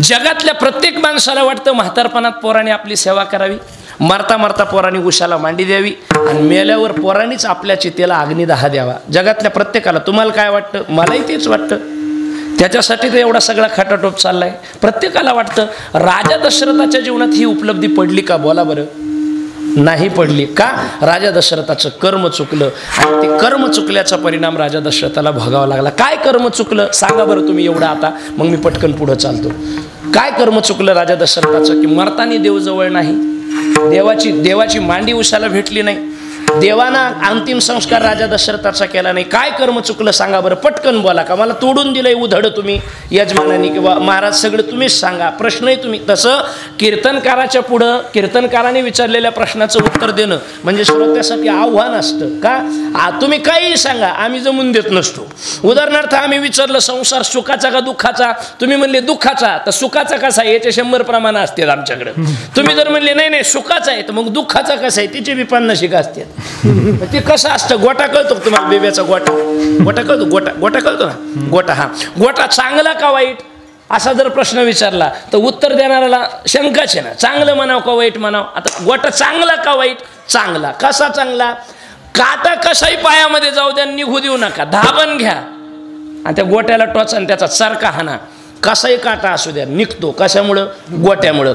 Speaker 1: जगातल्या प्रत्येक माणसाला वाटतं म्हातारपणात पोराने आपली सेवा करावी, मरता मरता पोरांनी उशाला मांडी द्यावी आणि मेल्यावर पोरांनीच आपल्या चितेला अग्निदाह द्यावा. जगातल्या प्रत्येकाला. तुम्हाला काय वाटतं? मलाही तेच वाटतं. त्याच्यासाठी तर एवढा सगळा खटाटोप चाललाय. प्रत्येकाला वाटतं. राजा दशरथाच्या जीवनात ही उपलब्धी पडली का? बोला बरं. नाही पडली. का? राजा दशरथाचं कर्म चुकलं आणि ते कर्म चुकल्याचा परिणाम राजा दशरथाला भोगावा लागला. काय कर्म चुकलं सांगा बरं तुम्ही एवढं आता, मग मी पटकन पुढं चालतो. काय कर्म चुकलं राजा दशरथाचं? की मरताना देव जवळ नाही, देवाची मांडी उशाला भेटली नाही, देवाना अंतिम संस्कार राजा दशरथाचा केला नाही. काय कर्म चुकलं सांगा बरं, पटकन बोला. का मला तोडून दिलंय उधड तुम्ही यजमानाने किंवा महाराज सगळं तुम्हीच सांगा, प्रश्नही तुम्ही. तसं कीर्तनकाराच्या पुढं कीर्तनकाराने विचारलेल्या प्रश्नाचं उत्तर देणं म्हणजे श्रोत्यासाठी आव्हान असतं. का? तुम्ही काहीही सांगा, आम्ही जमून देत नसतो. उदाहरणार्थ आम्ही विचारलं संसार सुखाचा का दुःखाचा, तुम्ही म्हणले दुःखाचा, तर सुखाचा कसा आहे याचे 100 प्रमाण असतात आमच्याकडे. तुम्ही जर म्हणले नाही नाही सुखाचा आहे, तर मग दुःखाचा कसा आहे तिचे 50 असतात. ते कसं असतं? गोटा कळतो तुम्हाला? बेब्याचा गोटा कळतो? गोटा कळतो ना? गोटा. हा गोटा चांगला का वाईट असा जर प्रश्न विचारला तर उत्तर देणाऱ्याला शंकाच आहे ना. चांगलं म्हणावं का वाईट म्हणावं? आता गोटा चांगला का वाईट? चांगला. कसा चांगला? काटा कसाही पायामध्ये जाऊ द्या, निघू देऊ नका, धाबन घ्या आणि त्या गोट्याला टोचा आणि त्याचा चरका हाना. कसाही काटा असू द्या, निघतो. कशामुळं? गोट्यामुळं.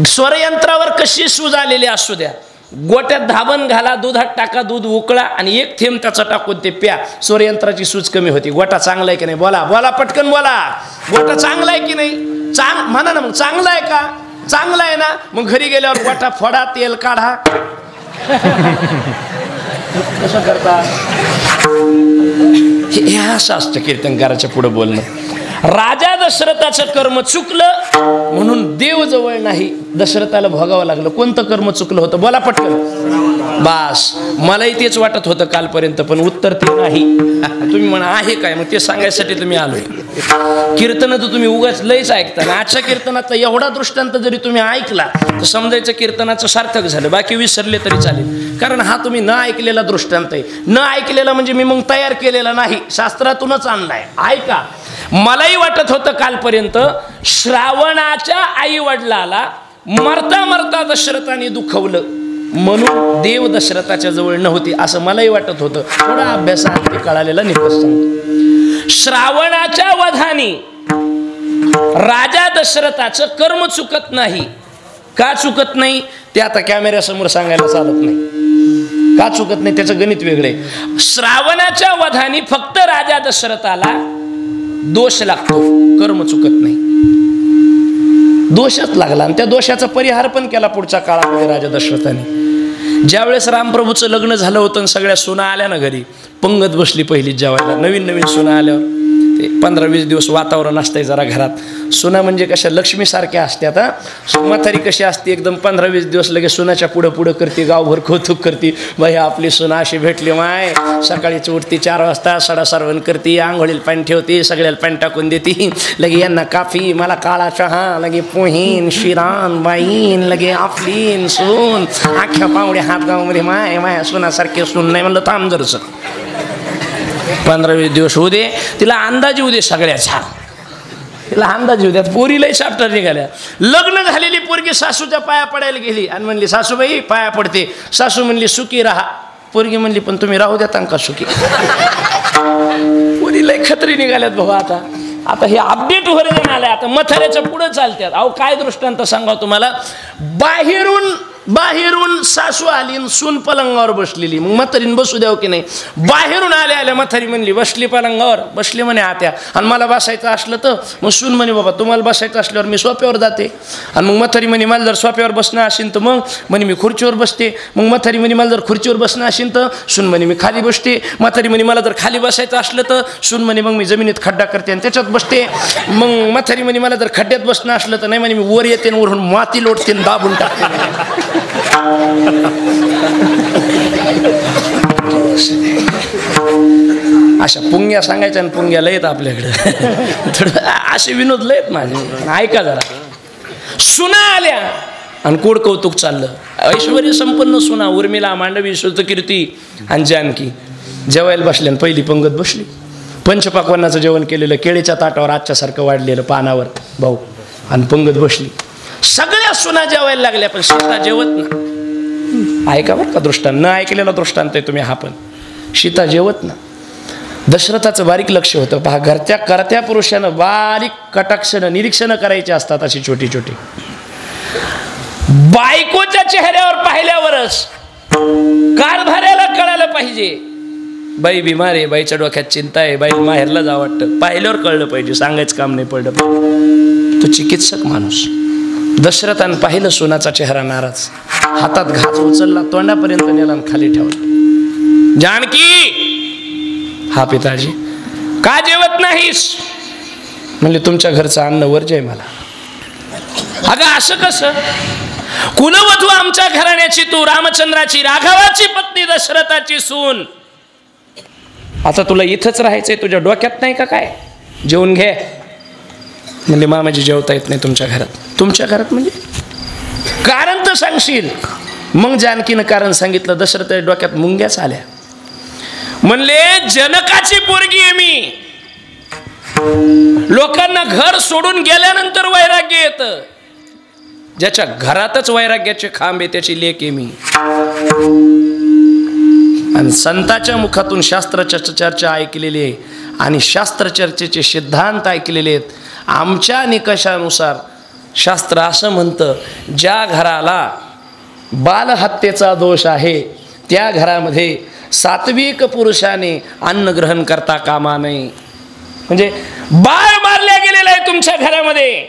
Speaker 1: स्वरयंत्रावर कशी सूज आलेली असू द्या, गोट्यात धाबण घाला, दुधात टाका, दूध उकळा आणि एक थेंब त्याचा टाकून ते प्या, स्वरयंत्राची सूज कमी होती. गोटा चांगला आहे की नाही? बोला बोला, पटकन बोला. गोटा चांगला आहे की नाही? म्हणा ना मग. चांगला आहे का? चांगला आहे ना. मग घरी गेल्यावर गोटा फोडा, तेल काढा. कसं करता? हे असं असतं कीर्तनकाराच्या पुढे बोलणं. राजा दशरथाचं कर्म चुकलं म्हणून देव जवळ नाही, दशरथाला भोगावं लागलं. कोणतं कर्म चुकलं होतं? बोला पटकन. बास, मलाही तेच वाटत होतं कालपर्यंत, पण उत्तर ते नाही. तुम्ही म्हणा आहे काय? मग ते सांगायसाठी तुम्ही आलोय. कीर्तन तर तुम्ही उगाच लयच ऐकता ना. आजच्या कीर्तनाचा एवढा दृष्टांत जरी तुम्ही ऐकला तर समजायचं कीर्तनाचं सार्थक झालं, बाकी विसरले तरी चालेल. कारण हा तुम्ही न ऐकलेला दृष्टांत आहे. न ऐकलेला म्हणजे मी मग तयार केलेला नाही, शास्त्रातूनच आणलाय. ऐका. मलाही वाटत होतं कालपर्यंत श्रावणाच्या आई वडिलाला मरता मरता दशरथाने दुखवलं म्हणून देव दशरथाच्या जवळ नव्हती असं मलाही वाटत होतं. थोडा अभ्यासात ते कळालेला निकष सांगतो. श्रावणाच्या वधाने राजा दशरथाचं कर्म चुकत नाही. का चुकत नाही ते आता कॅमेऱ्यासमोर सांगायला चालत नाही. का चुकत नाही त्याचं गणित वेगळे. श्रावणाच्या वधाने फक्त राजा दशरथाला दोष लागतो, कर्म चुकत नाही. दोषच लागला आणि त्या दोषाचा परिहार पण केला पुढच्या काळामध्ये राजा दशरथाने. ज्यावेळेस रामप्रभूचं लग्न झालं होतं सगळ्या सुना आल्या ना घरी, पंगत बसली पहिली जेवायला. नवीन नवीन सुना आल्यावर ते 15-20 दिवस वातावरण असतंय जरा घरात. सुना म्हणजे कशा लक्ष्मीसारख्या असतात. म्हातारी कशी असते एकदम 15-20 दिवस लगेच सुनाच्या पुढं पुढं करते, गावभर कौतुक करते. बाई आपली सुना अशी भेटली माय. सकाळीच उठते 4 वाजता, सडा सारवण करते, आंघोळीला पाणी ठेवते, सगळ्याला पाणी टाकून देते. लगे यांना काफी, मला काळा चहा, लगे पोहीन शिरान बाईन, लगे आपलीन सून, आख्या पावड्या हात गावमध्ये माय माया सुनासारखी सून नाही. म्हणलं थांब जरसं 15-20 दिवस होऊ दे, तिला अंदाज येऊ दे सगळ्याचा, तिला अंदाज येऊ द्या. पोरीलाही चाप्टर निघाल्या. लग्न झालेली पोरगी सासूच्या पाया पडायला गेली आणि म्हणली सासूबाई पाया पडते. सासू म्हणली सुखी राहा. पोरगी म्हणली पण तुम्ही राहू द्या तांका सुखी. पोरीलाही खत्री निघाल्यात भाऊ. आता हे अपडेट व्हर्जन आलंय. आता मथाऱ्याच्या पुढे चालतात. अहो काय दृष्टांत सांगा तुम्हाला. बाहेरून सासू आली आणि सून पलंगावर बसलेली. मग म्हातारीन बसू द्याव की नाही. बाहेरून आल्या म्हातारी म्हणली बसली पलंगावर, बसली म्हणे आत्या. आणि मला बसायचं असलं तर मग सून म्हणे बाबा तुम्हाला बसायचं असल्यावर मी सोफ्यावर जाते. आणि मग म्हातारी म्हणे मला जर सोफ्यावर बसणं असेल तर मग म्हणे मी खुर्चीवर बसते. मग म्हातारी म्हणे मला जर खुर्चीवर बसणं असेल तर सून म्हणे मी खाली बसते. म्हातारी म्हणे मला जर खाली बसायचं असलं तर सून म्हणे मग मी जमिनीत खड्डा करते आणि त्याच्यात बसते. मग म्हातारी म्हणे मला जर खड्ड्यात बसणं असलं तर नाही म्हणे मी वर येते आणि वरून माती लोटते आणि दाबून टाकते. अशा पुंग्या सांगायच्या आणि पुंग्या लयत आपल्याकडे. थोडं असे विनोद लयत माझे. ऐका जरा. सुना आल्या आणि कोड कौतुक चाललं. ऐश्वर्य संपन्न सुना उर्मिला, मांडवी, श्रुतकीर्ती आणि जानकी जेवायला बसल्या. पहिली पंगत बसली. पंचपाकवानाचं जेवण केलेलं, केळीच्या ताटावर आजच्यासारखं वाढलेलं पानावर भाऊ, आणि पंगत बसली. सगळ्या सुना जेवायला लागल्या पण सीता जेवत ना. ऐका बरं का दृष्टांत, न ऐकलेला दृष्टांत आहे तुम्ही हा. पण सीता जेवत ना. दशरथाचं बारीक लक्ष होतं. पहा घरच्या करत्या पुरुषानं बारीक कटाक्षानं निरीक्षणं करायची असतात अशी छोटी छोटी. बायकोच्या चेहऱ्यावर पाहिल्यावरच कारभाऱ्याला कळायला पाहिजे बाई बिमार आहे, बाईच्या डोक्यात चिंता आहे, बाई माहेरला जा वाटतं. पाहिल्यावर कळलं पाहिजे, सांगायचं काम नाही पडलं. तो चिकित्सक माणूस. दशरथानं पाहिलं सोनाचा चेहरा नाराज. हातात घास उचलला, तोंडापर्यंत नेला आणि खाली ठेवला. जानकी, हा पिताजी का जेवत नाहीस? म्हणले तुमच्या घरचं अन्न वर्ज्य आहे मला. अगं असं कसं? कुलवधू आमच्या घराण्याची तू, रामचंद्राची, राघवाची पत्नी, दशरथाची सून. आता तुला इथंच राहायचंय, तुझ्या डोक्यात नाही का काय? जेवून घे. म्हणजे मामाजी जेवता येत नाही तुमच्या घरात. तुमच्या घरात म्हणजे कारण तर सांगशील. मग जानकीनं कारण सांगितलं. दशरथ डोक्यात मुंग्याच आल्या. म्हणले जनकाची पोरगी आहे मी. लोकांना घर सोडून गेल्यानंतर वैराग्य येतं. ज्याच्या घरातच वैराग्याचे खांब आहे त्याची लेक आहे मी. आणि संतांच्या मुखातून शास्त्राच्या चर्चा ऐकलेली आहे आणि शास्त्रचर्चेचे सिद्धांत ऐकलेले आहेत. आमच्या निकषानुसार शास्त्र असं म्हणतं, ज्या घराला बालहत्येचा दोष आहे त्या घरामध्ये सात्विक पुरुषाने अन्न ग्रहण करता कामा नये. म्हणजे बाळ मारल्या गेलेला आहे तुमच्या घरामध्ये,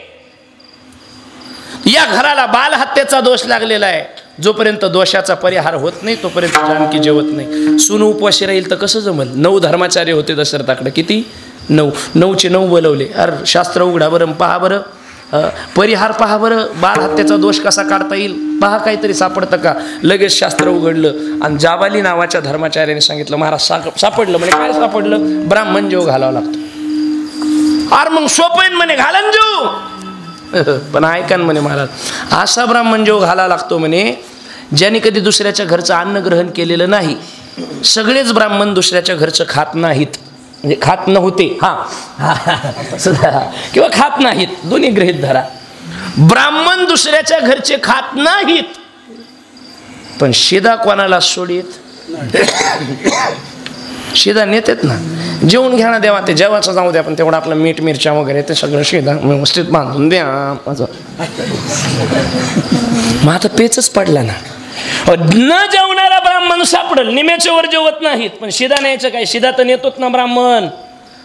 Speaker 1: या घराला बालहत्येचा दोष लागलेला आहे. जोपर्यंत दोषाचा परिहार होत नाही तोपर्यंत जानकी जेवत नाही. सून उपवाशी राहील तर कसं जमल? 9 धर्माचार्य होते दशरथाकडे. किती? 9. 9चे 9 बोलवले. अरे शास्त्र उघडा बरं, पहा बरं, परिहार पहा बरं, बालहत्येचा दोष कसा काढता येईल पहा, काहीतरी सापडतं का? लगेच शास्त्र उघडलं आणि जाबाली नावाच्या धर्माचार्याने सांगितलं महाराज सापडलं. म्हणे काय सापडलं? ब्राह्मण जेव घालावा लागतो. अरे मग सोपं म्हणे घालन जेव. पण ऐका म्हणे महाराज, असा ब्राह्मण जेव घाला लागतो म्हणे ज्याने कधी दुसऱ्याच्या घरचं अन्न ग्रहण केलेलं नाही. सगळेच ब्राह्मण दुसऱ्याच्या घरचं खात नाहीत. म्हणजे खात नव्हते, किंवा खात नाहीत, दोन्ही गृहीत धरा. ब्राह्मण दुसऱ्याच्या घरचे खात नाहीत, पण शिदा कोणाला सोडित? शिदा नेतेत ना. जेवून घ्या ना देवा, ते जेवाचं जाऊ द्या, पण तेवढं आपलं मीठ मिरच्या वगैरे ते सगळं शिदा व्यवस्थित बांधून द्या. माझं मग आता पेचच पडला ना. न जेवणारा ब्राह्मण सापडल, निम्याच्या वर जेवत नाहीत, पण शिदा न्यायचं काय? शिदा तर नेतोच ना ब्राह्मण.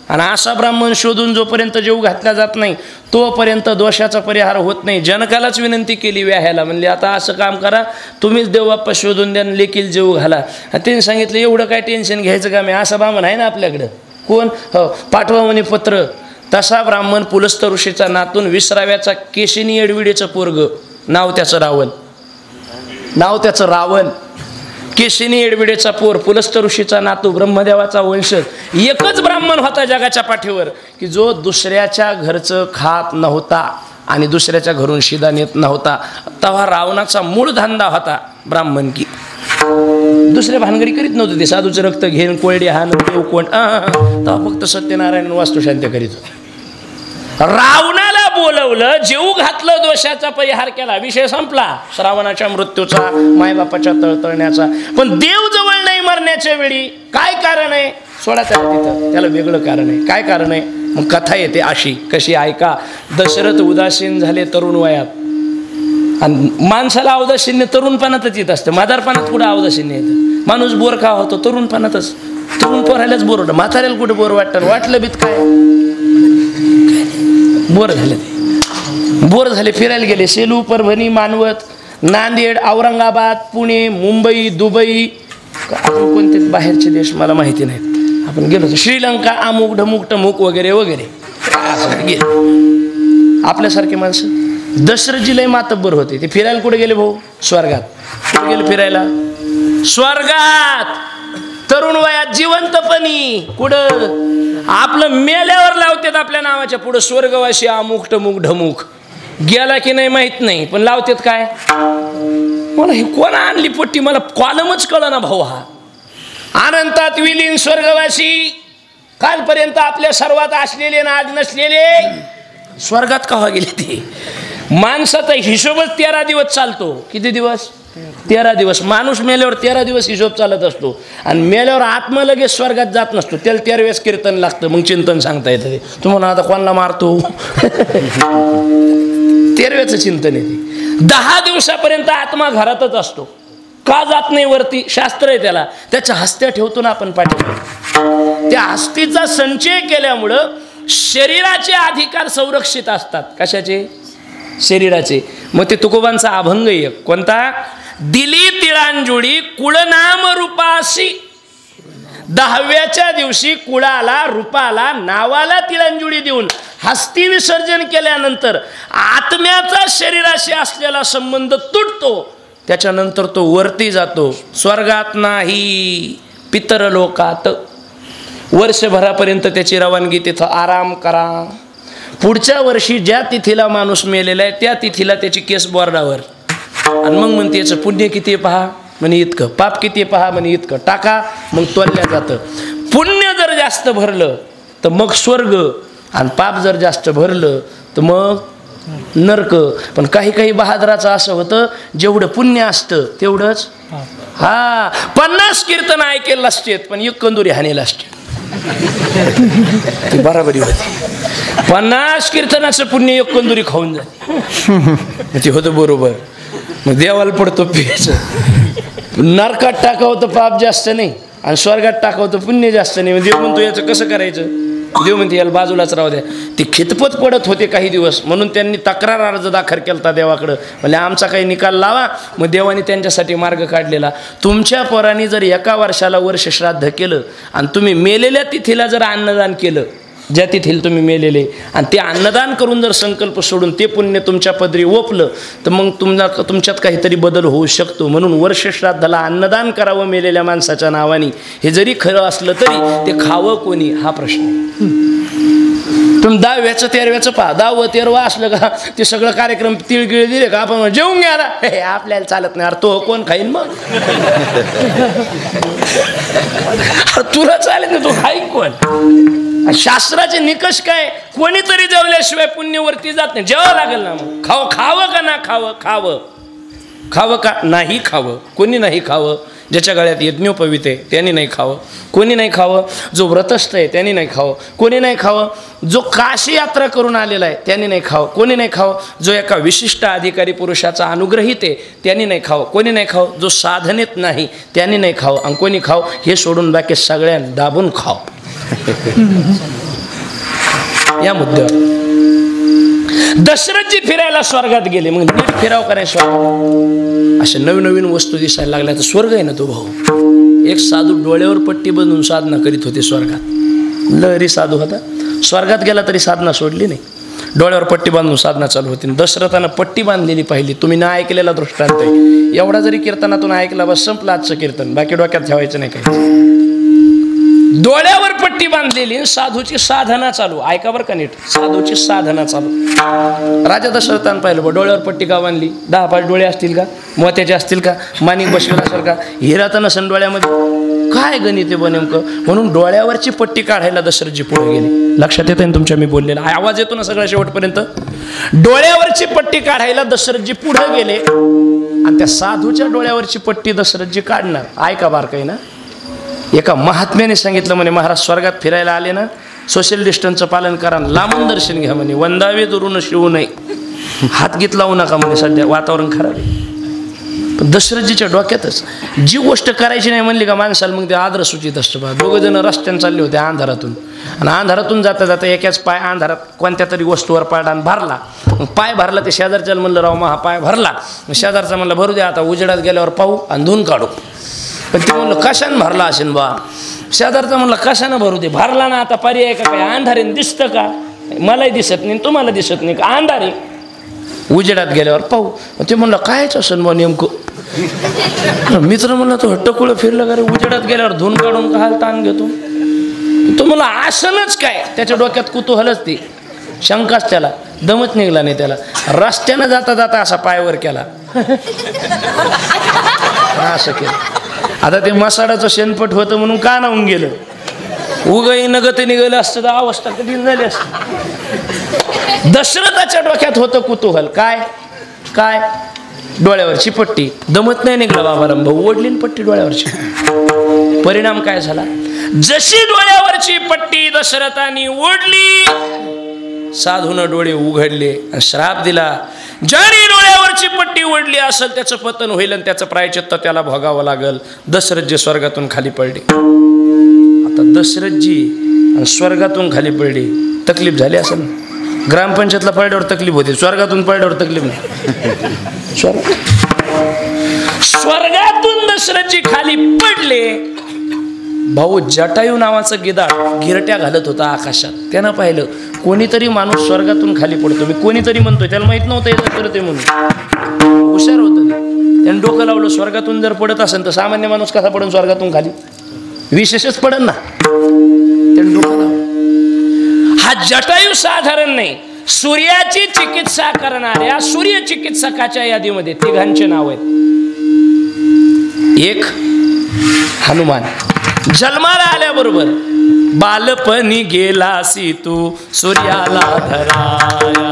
Speaker 1: आणि असा ब्राह्मण शोधून जोपर्यंत जेव घातला जात नाही तोपर्यंत दोषाचा परिहार होत नाही. जनकालाच विनंती केली व्याह्याला, म्हणले आता असं काम करा, तुम्हीच देवबाप्पा शोधून द्या, लेकील जेव घाला. त्यांनी सांगितलं एवढं काय टेन्शन घ्यायचं का? मी असा ब्राह्मण आहे ना आपल्याकडं, कोण? हो, पाठवा म्हणे पत्र. तसा ब्राह्मण पुलस्त ऋषीचा नातून, विसराव्याचा केशिनी एडविडेचं पोरग, नाव त्याचं रावण. केशिनी एडविडेचा पोर, पुलस्त ऋषीचा नातू, ब्रह्मदेवाचा वंशज. एकच ब्राह्मण होता जगाच्या पाठीवर की जो दुसऱ्याच्या घरचं खात नव्हता आणि दुसऱ्याच्या घरून शिदा नेत नव्हता. तेव्हा रावणाचा मूळ धंदा होता ब्राह्मण की. दुसऱ्या भानगडी करीत नव्हते ते, साधूचं रक्त घेऊन कोळडी हान देव कोण, तेव्हा फक्त सत्यनारायण वास्तुशांती करीत होते. रावणाला बोलवलं, जेऊ घातलं, दोषाचा परिहार केला, विषय संपला. श्रावणाच्या मृत्यूचा, मायबापाच्या तळतळण्याचा. पण देव जवळ नाही मरण्याच्या वेळी. काय कारण आहे? सोडा त्याला तिथं, त्याला वेगळं कारण आहे. काय कारण आहे? मग कथा येते अशी, कशी ऐका. दशरथ उदासीन झाले तरुण वयात, आणि माणसाला अवदासीन्य तरुणपणातच येत असतं. म्हातारपणात कुठं अवदासीन्य येतं? माणूस बोर का होतो? तरुणपणातच. तरुण पोरायलाच बोर वाटतं, म्हाताऱ्याला कुठं बोर वाटतं? वाटलं बीत काय? बोर झाले, बोर झाले. फिरायला गेले, सेलू, परभणी, मानवत, नांदेड, औरंगाबाद, पुणे, मुंबई, दुबई, कोणते बाहेरचे देश मला माहिती नाहीत. आपण गेलो होतो श्रीलंका, अमुक ढमुक टमुक वगैरे वगैरे. आपल्यासारखे माणसं. दशरथजी लय मातब्बर होते, ते फिरायला कुठे गेले भाऊ? स्वर्गात. कुठे गेले फिरायला? स्वर्गात. तरुण वयात जिवंतपणी. कुठं? आपलं मेल्यावर लावतात आपल्या नावाच्या पुढं स्वर्गवासी अमुक टमुक ढमुक. गेला की नाही माहित नाही, पण लावतात काय? मला ही कोणा आणली पट्टी? मला कॉलमच कळ ना भाऊ. हा अनंतात विलीन स्वर्गवासी, कालपर्यंत आपल्या सर्वात असलेले ना आज नसलेले स्वर्गात कव्हा गेले ते? माणसाचा हिशोबच 13 दिवस चालतो. किती दिवस? 13 दिवस. माणूस मेल्यावर 13 दिवस हिशोब चालत असतो, आणि मेल्यावर आत्मा लगेच स्वर्गात जात नसतो. त्याला 13 वेळेस कीर्तन लागतं, मग चिंतन सांगता येतं. ते तुम्हाला आता कोणाला मारतो? 13वेचं चिंतन येते. 10 दिवसापर्यंत आत्मा घरातच असतो. का जात नाही वरती? शास्त्र आहे त्याला. त्याच्या हस्त्या ठेवतो ना आपण पाठीवर. त्या हस्तीचा संचय केल्यामुळं शरीराचे अधिकार संरक्षित असतात. कशाचे? शरीराचे. मग ते तुकोबांचा अभंग एक कोणता? दिली तिळांजुळी कुळनाम रूपासी. 10व्याच्या दिवशी कुळाला, रूपाला, नावाला तिळांजुळी देऊन हस्ती विसर्जन केल्यानंतर आत्म्याचा शरीराशी असलेला संबंध तुटतो. त्याच्यानंतर तो वरती जातो, स्वर्गात नाही, पितरलोकात. वर्षभरापर्यंत त्याची रवानगी तिथं आराम करा. पुढच्या वर्षी ज्या तिथीला माणूस मेलेला आहे त्या तिथीला त्याची केस बोर्डावर, आणि मग म्हणते याचं पुण्य किती आहे पहा, म्हणे इतकं. पाप किती आहे पहा, म्हणे इतकं. टाका, मग तोलल्या जातं. पुण्य जर जास्त भरलं तर मग स्वर्ग, आणि पाप जर जास्त भरलं तर मग नरक. पण काही काही बहादराचं असं होतं, जेवढं पुण्य असतं तेवढंच. 50 कीर्तन ऐकेल असते, पण एक कंदुरी हाणेल असते. ती बराबरी होती. 50 कीर्तनाचं पुण्य एक कंदुरी खाऊन जाते. ते होतं बरोबर. मग देवाला पडतो पेच. नरकात टाकावं तर पाप जास्त नाही, आणि स्वर्गात टाकावं तर पुण्य जास्त नाही. देव म्हणतो याचं कसं करायचं? देव म्हणते याला बाजूलाच राहू द्या. ते खितपत पडत होते काही दिवस, म्हणून त्यांनी तक्रार अर्ज दाखल केला देवाकडं. म्हणजे आमचा काही निकाल लावा. मग देवाने त्यांच्यासाठी मार्ग काढलेला. तुमच्या पोरांनी जर एका वर्षाला वर्ष श्राद्ध केलं, आणि तुम्ही मेलेल्या तिथीला जर अन्नदान केलं, ज्या तिथील तुम्ही मेलेले, आणि ते अन्नदान करून जर संकल्प सोडून ते पुण्य तुमच्या पदरी ओपलं, तर मग तुमच्यात काहीतरी बदल होऊ शकतो. म्हणून वर्ष श्राद्धाला अन्नदान करावं मेलेल्या माणसाच्या नावाने. हे जरी खरं असलं तरी ते खावं कोणी, हा प्रश्न. तुम्ही 10व्याचं 13व्याचं पहा. 10वं 13वं असलं का ते सगळं कार्यक्रम तिळगिळ दिले का आपण जेवून घ्या ना, हे आपल्याला चालत नाही. अरे तो कोण खाईन? मग तुला चालेल ना, तू ऐक कोण. शास्त्राचे निकष काय, कोणीतरी जेवल्याशिवाय पुण्यवरती जात नाही. जेवावं लागेल ना, मग खावं का ना खावं, खावं का नाही खावं, कोणी नाही खावं. ज्याच्या गळ्यात यज्ञोपवीत आहे त्यांनी नाही खावं, कोणी नाही खावं. जो व्रतस्थ आहे त्यांनी नाही खावं, कोणी नाही खावं. जो काशी यात्रा करून आलेला आहे त्यांनी नाही खावं, कोणी नाही खावं. जो एका विशिष्ट अधिकारी पुरुषाचा अनुग्रहित आहे त्यांनी नाही खावं, कोणी नाही खावं. जो साधनेत नाही त्यांनी नाही खावं, आणि कोणी खावं. हे सोडून बाकी सगळ्यांना दाबून खाव. या मुद्द्यावर दशरथजी फिरायला स्वर्गात गेले. मग नीट फिराव कराय स्वर्ग. अशा नवीन नवीन वस्तू दिसायला लागल्या. तर स्वर्ग आहे ना तो भाऊ. एक साधू डोळ्यावर पट्टी बांधून साधना करीत होते स्वर्गात. लहरी साधू होता. स्वर्गात गेला तरी साधना सोडली नाही. डोळ्यावर पट्टी बांधून साधना चालू होती. दशरथानं पट्टी बांधलेली पाहिली. तुम्ही ना ऐकलेला दृष्टांत आहे. एवढा जरी कीर्तनातून ऐकला बस संपलं आजचं कीर्तन. बाकी डोक्यात ठेवायचं नाही काही. डोळ्यावर पट्टी बांधलेली, साधूची साधना चालू. ऐका बरं का नीट, साधूची साधना चालू. राजा दशरथानं पाहिलं, डोळ्यावर पट्टी का बांधली? 10-5 डोळे असतील का? मोत्याचे असतील का? माणिक बसलेला असेल का? हिरा तर नसेल डोळ्यामध्ये. काय गणित आहे नेमकं? म्हणून डोळ्यावरची पट्टी काढायला दशरथजी पुढे गेले. लक्षात येतं ना तुमच्या मी बोललेला आवाज येतो ना सगळ्या शेवटपर्यंत. डोळ्यावरची पट्टी काढायला दशरथजी पुढे गेले, आणि त्या साधूच्या डोळ्यावरची पट्टी दशरथजी काढणार. ऐका बारकाई ना. एका महात्म्याने सांगितलं म्हणे, महाराज स्वर्गात फिरायला आले ना, सोशल डिस्टन्सचं पालन करा, लांबून दर्शन घ्या म्हणे. वंदावे दुरून शिवू नये, हात गीत लावू नका म्हणे, सध्या वातावरण खराब आहे. पण दशरथजीच्या डोक्यातच जी गोष्ट करायची नाही म्हणली का माणसाला मग ते आदर सूचित असतं. बा दोघं जण रस्त्याने चालले होते अंधारातून, आणि अंधारातून जाता जाता एकाच पाय अंधारात कोणत्या तरी वस्तूवर पाडा भरला. मग पाय भरला, ते शेजारच्याला म्हणलं राव मग हा पाय भरला. शेजारचा म्हणलं भरू द्या, आता उजेडात गेल्यावर पाहू आणि धुवून काढू. पण ते म्हणलं कशानं भरला असेल बा. शेजारचा म्हणलं कशानं भरू दे, भरला ना आता पर्याय का काय, अंधारेन दिसतं का? मलाही दिसत नाही तुम्हाला दिसत नाही का, अंधारे उजेडात गेल्यावर पाहू. ते म्हणलं कायच असेल बा नेमकं. मित्र म्हणलं तो हट्टकुळं फिरलं का रे, उजेडात गेल्यावर धुवून काढून का ताण घेतो. तो म्हणलं आसनच काय. त्याच्या डोक्यात कुतूहलच ते, शंकाच त्याला, दमच निघला नाही त्याला. रस्त्यानं जाता जाता असा पायावर केला, असं केलं. आता ते मसाडाचं शेणपट होतं म्हणून का नाहून गेलं. उगही नगत निघालं असतं तर अवस्था कधी झाली असते. दशरथाच्या डोक्यात होतं कुतूहल. काय काय? डोळ्यावरची पट्टी. दमत नाही निघला बाबाराम भाऊ, ओढली पट्टी डोळ्यावरची. परिणाम काय झाला? जशी डोळ्यावरची पट्टी दशरथाने ओढली, साधून डोळे उघडले आणि श्राप दिला, ज्याने डोळ्यावरची पट्टी ओढली असेल त्याचं पतन होईल आणि त्याचं प्रायचित्त त्याला भोगावं लागल. दशरथजी स्वर्गातून खाली पडले. आता दशरथजी स्वर्गातून खाली पडले, तकलीफ झाली असेल ना. ग्रामपंचायतला पडल्यावर तकलीफ होती, स्वर्गातून पडल्यावर तकलीफ नाही. स्वर्गातून दशरथजी खाली पडले. भाऊ जटायू नावाचं गिधाड गिरट्या घालत होता आकाशात. त्यानं पाहिलं कोणीतरी माणूस स्वर्गातून खाली पडतो. मी कोणीतरी म्हणतोय, त्याला माहित नव्हतं येतं करते म्हणून. हुशार होतं ते. त्यानं डोकं लावलं, स्वर्गातून जर पडत असेल तर सामान्य माणूस कसा पडून स्वर्गातून खाली, विशेषच पडन ना. त्यानं डोकं लावलं. हा जटायू साधारण नाही, सूर्याची चिकित्सा करणाऱ्या सूर्य चिकित्सकाच्या यादीमध्ये तिघांचे नाव आहेत. एक हनुमान. जन्माला आल्याबरोबर बालपणी गेलासी तू सूर्याला धराया,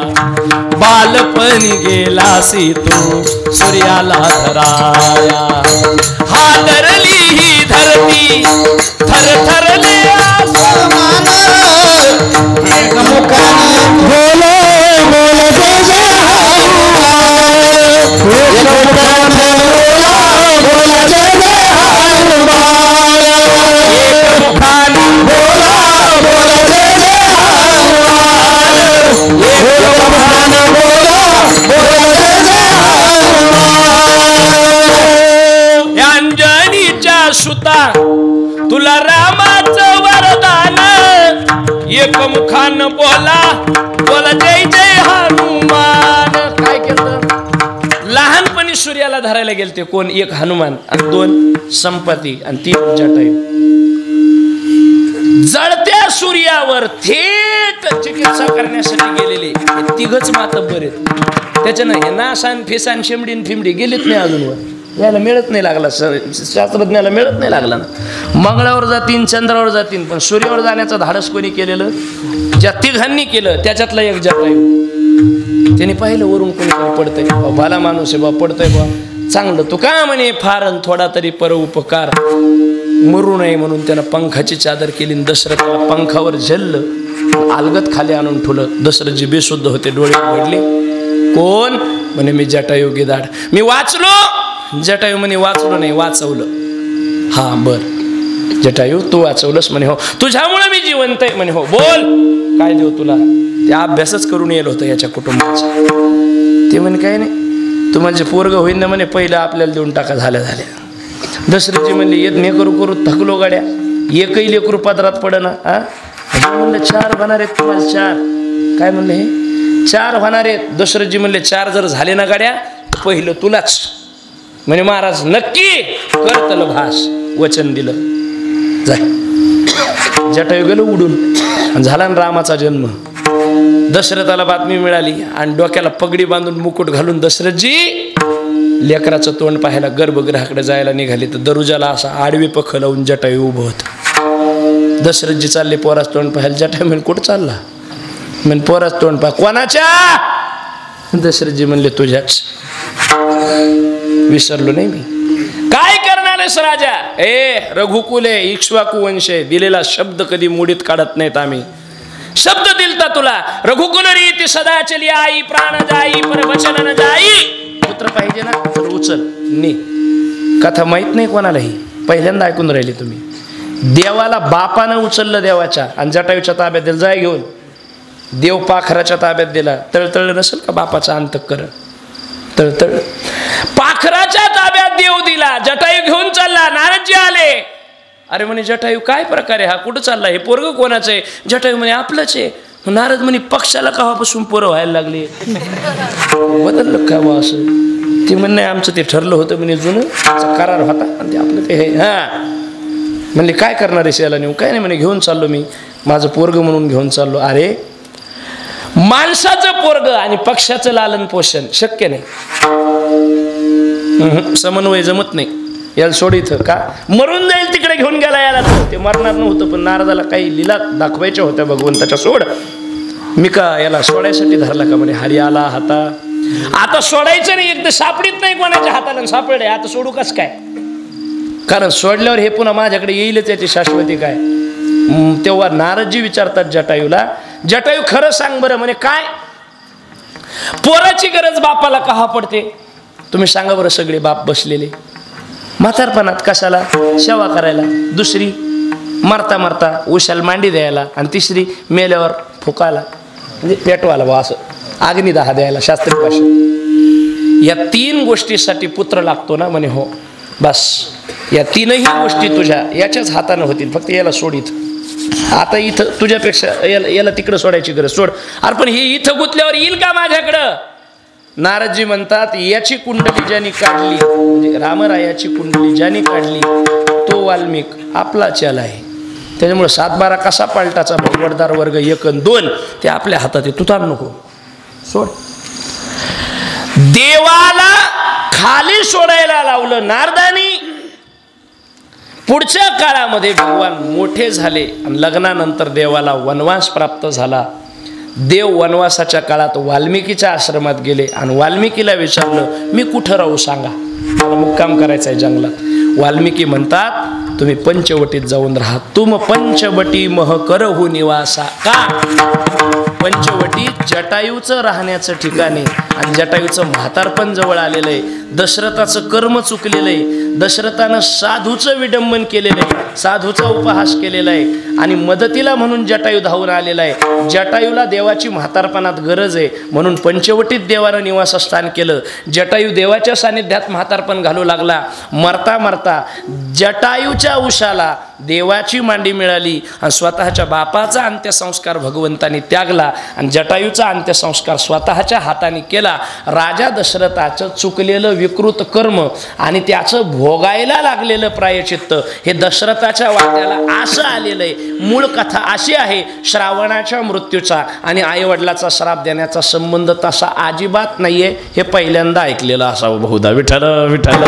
Speaker 1: बालपणी गेलासी तू सूर्याला धराया. हादरली ही धरती थरथरले आसमान, एक मुखाने बोलो बोलो जय जय हनुमान, एक मुखाने बोलो बोलो जय जय हनुमान, एक मुखाने बोलो बोलो जय जय हनुमान, एक मुखाने बोलो बोलो जय जय हनुमान. अंजनीच्या सुता तुला रामाचं वरदान, एक मुखानं बोला बोला जय जय हनुमान. काय केलं? लहानपणी सूर्याला धरायला गेलते कोण? एक हनुमान, आणि 2 संपत्ती, आणि 3 जटायू. जळत्या सूर्यावर थेट चिकित्सा करण्यासाठी गेलेले हे तिघच मातब्बर आहेत. त्याच्यानं हे नासान फेसान शेमडीन फिमडी गेलेत नाही अजूनवर. याला मिळत नाही लागला, शास्त्रज्ञाला मिळत नाही लागला ना. मंगळावर जातीन, चंद्रावर जातीन, पण सूर्यावर जाण्याचं धाडस कोणी केलेलं? ज्या तिघांनी केलं त्याच्यातला एक जटायू. त्याने पाहिलं वरून कोणी पडतंय, भला माणूस आहे बा, पडतंय बा, चांगलं तू का म्हणे फार थोडा तरी परोपकार, मरू नये म्हणून त्यानं पंखाची चादर केली. दशरथाला पंखावर झेललं, अलगत खाली आणून ठेवलं. दशरथजी बेशुद्ध होते, डोळे उघडले. कोण म्हणे? मी जटायू गिधाड. मी वाचलो. जटायू म्हणे वाचलो नाही, वाचवलं. हा बर जटायू तू वाचवलंस म्हणे? हो. तुझ्यामुळे मी जिवंत आहे म्हणे? हो. बोल काय देऊ तुला? ते अभ्यासच करून येलं होतं याच्या कुटुंबाचा. ते म्हणे काय नाही, तुम्हाला जे पोरग होईन ना म्हणे पहिलं आपल्याला देऊन टाका. झाल्या. दशरथजी म्हणले येत मे करू थकलो गाड्या, एकही लेकरू पदरात पडना. म्हणलं 4 होणार आहेत तुम्हाला, 4. काय म्हणले? हे 4 होणार आहेत. दशरथजी म्हणले 4 जर झाले ना गाड्या तर पहिलं तुलाच. म्हणे महाराज नक्की करतल भास, वचन दिलं. जाय. जटायू गेलो उडून, झाला ना रामाचा जन्म. दशरथाला बातमी मिळाली आणि डोक्याला पगडी बांधून मुकुट घालून दशरथजी लेकराचं तोंड पाहायला गर्भगृहाकडे जायला निघाले, तर दरुजाला असा आडवी पख लावून जटायू उभं होत. दशरथजी चालले पोराच तोंड पाहायला. जटायू म्हणे कुठं चालला? म्हणे पोराच तोंड पाहा. कोणाच्या? दशरथजी म्हणले तुझ्याच. विसरलो नाही मी. काय करणार आहेस राजा? रघुकुले इक्ष्वाकू वंश, दिलेला शब्द कधी मोडीत काढत नाहीत आम्ही. शब्द दिलता तुला, रघुकुल रीती सदा चली आई, प्राण जाई पर वचन न जाई. पुत्र पाहिजे ना तर उचल ने. कथा माहित नाही कोणालाही, पहिल्यांदा ऐकून राहिली तुम्ही. देवाला बापानं उचललं देवाच्या आणि जटायूच्या ताब्यात दिलं. जाय घेऊन. देव पाखराच्या ताब्यात दिला. तळतळ नसेल का बापाचा अंतःकरण? तळतळ. पाखराच्या ताब्यात देव दिला, जटायू घेऊन चालला. नारदजी आले. अरे म्हणे जटायू काय प्रकार आहे हा, कुठं चालला? हे पोरग कोणाचं आहे? जटायू म्हणे आपलंच आहे. नारद म्हणे पक्षाला कवापासून पोरं व्हायला लागले, बदललं का बा असं? ते म्हणणे आमचं ते ठरलं होतं म्हणे, जुनं करार होता आणि ते आपलं ते हे. हा म्हणले काय करणार आहे याला नेऊ? काय नाही म्हणे घेऊन चाललो मी, माझं पोरग म्हणून घेऊन चाललो. अरे माणसाचं पोरग आणि पक्षाचं लालन पोषण शक्य नाही, समन्वय जमत नाही. याला सोड इथं. का मरून जाईल तिकडे घेऊन गेला याला. ते मरणार नव्हतं, पण नारदाला काही लीला दाखवायच्या होत्या भगवंताच्या. सोड. मी का याला सोडायसाठी धरला का म्हणे? हरी आला हाता. आता सोडायचं नाही, एकदा सापडीत नाही कोणाच्या हाताला, सापडे आता सोडू कस काय? कारण सोडल्यावर हे पुन्हा माझ्याकडे येईलच, याची शाश्वती काय? तेव्हा नारदजी विचारतात जटायूला, जटायू खरं सांग बरं. म्हणे काय? पोराची गरज बापाला का पडते? तुम्ही सांगा बरं. सगळे बाप बसलेले म्हातारपणात कशाला? सेवा करायला. दुसरी मरता मरता उशाला मांडी द्यायला. आणि तिसरी मेल्यावर फुकायला, म्हणजे पेटवायला बा, असं अग्निदाह द्यायला शास्त्रीय भाषेत. या 3 गोष्टीसाठी पुत्र लागतो ना म्हणे? हो. बस या 3ही गोष्टी तुझ्या याच्याच हाताने होतील, फक्त याला सोडित. आता इथं तुझ्यापेक्षा याला तिकडं सोडायची गरज. सोड. अरे पण हे इथं गुंतल्यावर येईल का माझ्याकडं? नारदजी म्हणतात याची कुंडली ज्याने काढली, म्हणजे रामरायाची कुंडली ज्याने काढली तो वाल्मिक आपला चल आहे. त्याच्यामुळे 7-12 कसा पालटाचा भगवतदार वर्ग 1 आणि 2 ते आपल्या हातात आहे. तू थांब नको. सोड. देवाला खाली सोडायला लावलं नारदानी. पुढच्या काळामध्ये भगवान मोठे झाले आणि लग्नानंतर देवाला वनवास प्राप्त झाला. देव वनवासाच्या काळात वाल्मिकीच्या आश्रमात गेले आणि वाल्मिकीला विचारलं मी कुठं राहू सांगा, मला मुक्काम करायचं आहे जंगलात. वाल्मिकी म्हणतात तुम्ही पंचवटीत जाऊन राहा. तुम पंचवटी मह करहु निवासा. का? पंचवटी जटायूचं राहण्याचं ठिकाण आहे आणि जटायूचं म्हातारपण जवळ आलेलं आहे. दशरथाचं कर्म चुकलेलं आहे. दशरथानं साधूचं विडंबन केलेलं आहे, साधूचा उपहास केलेला आहे आणि मदतीला म्हणून जटायू धावून आलेला आहे. जटायूला देवाची म्हातारपणात गरज आहे म्हणून पंचवटीत देवानं निवासस्थान केलं. जटायू देवाच्या सानिध्यात म्हातारपण घालू लागला. मरता मरता जटायूच्या उशाला देवाची मांडी मिळाली आणि स्वतःच्या बापाचा अंत्यसंस्कार भगवंतानी त्यागला आणि जटायूचा अंत्यसंस्कार स्वतःच्या हाताने केला. राजा दशरथाचं चुकलेलं विकृत कर्म आणि त्याचं भोगायला लागलेलं प्रायचित्त हे दशरथाच्या वाट्याला असं आलेलं आहे. मूळ कथा अशी आहे, श्रावणाच्या मृत्यूचा आणि आईवडिलाचा श्राप देण्याचा संबंध तसा अजिबात नाहीये. हे पहिल्यांदा ऐकलेलं असावं बहुधा. विठ्ठल विठ्ठल.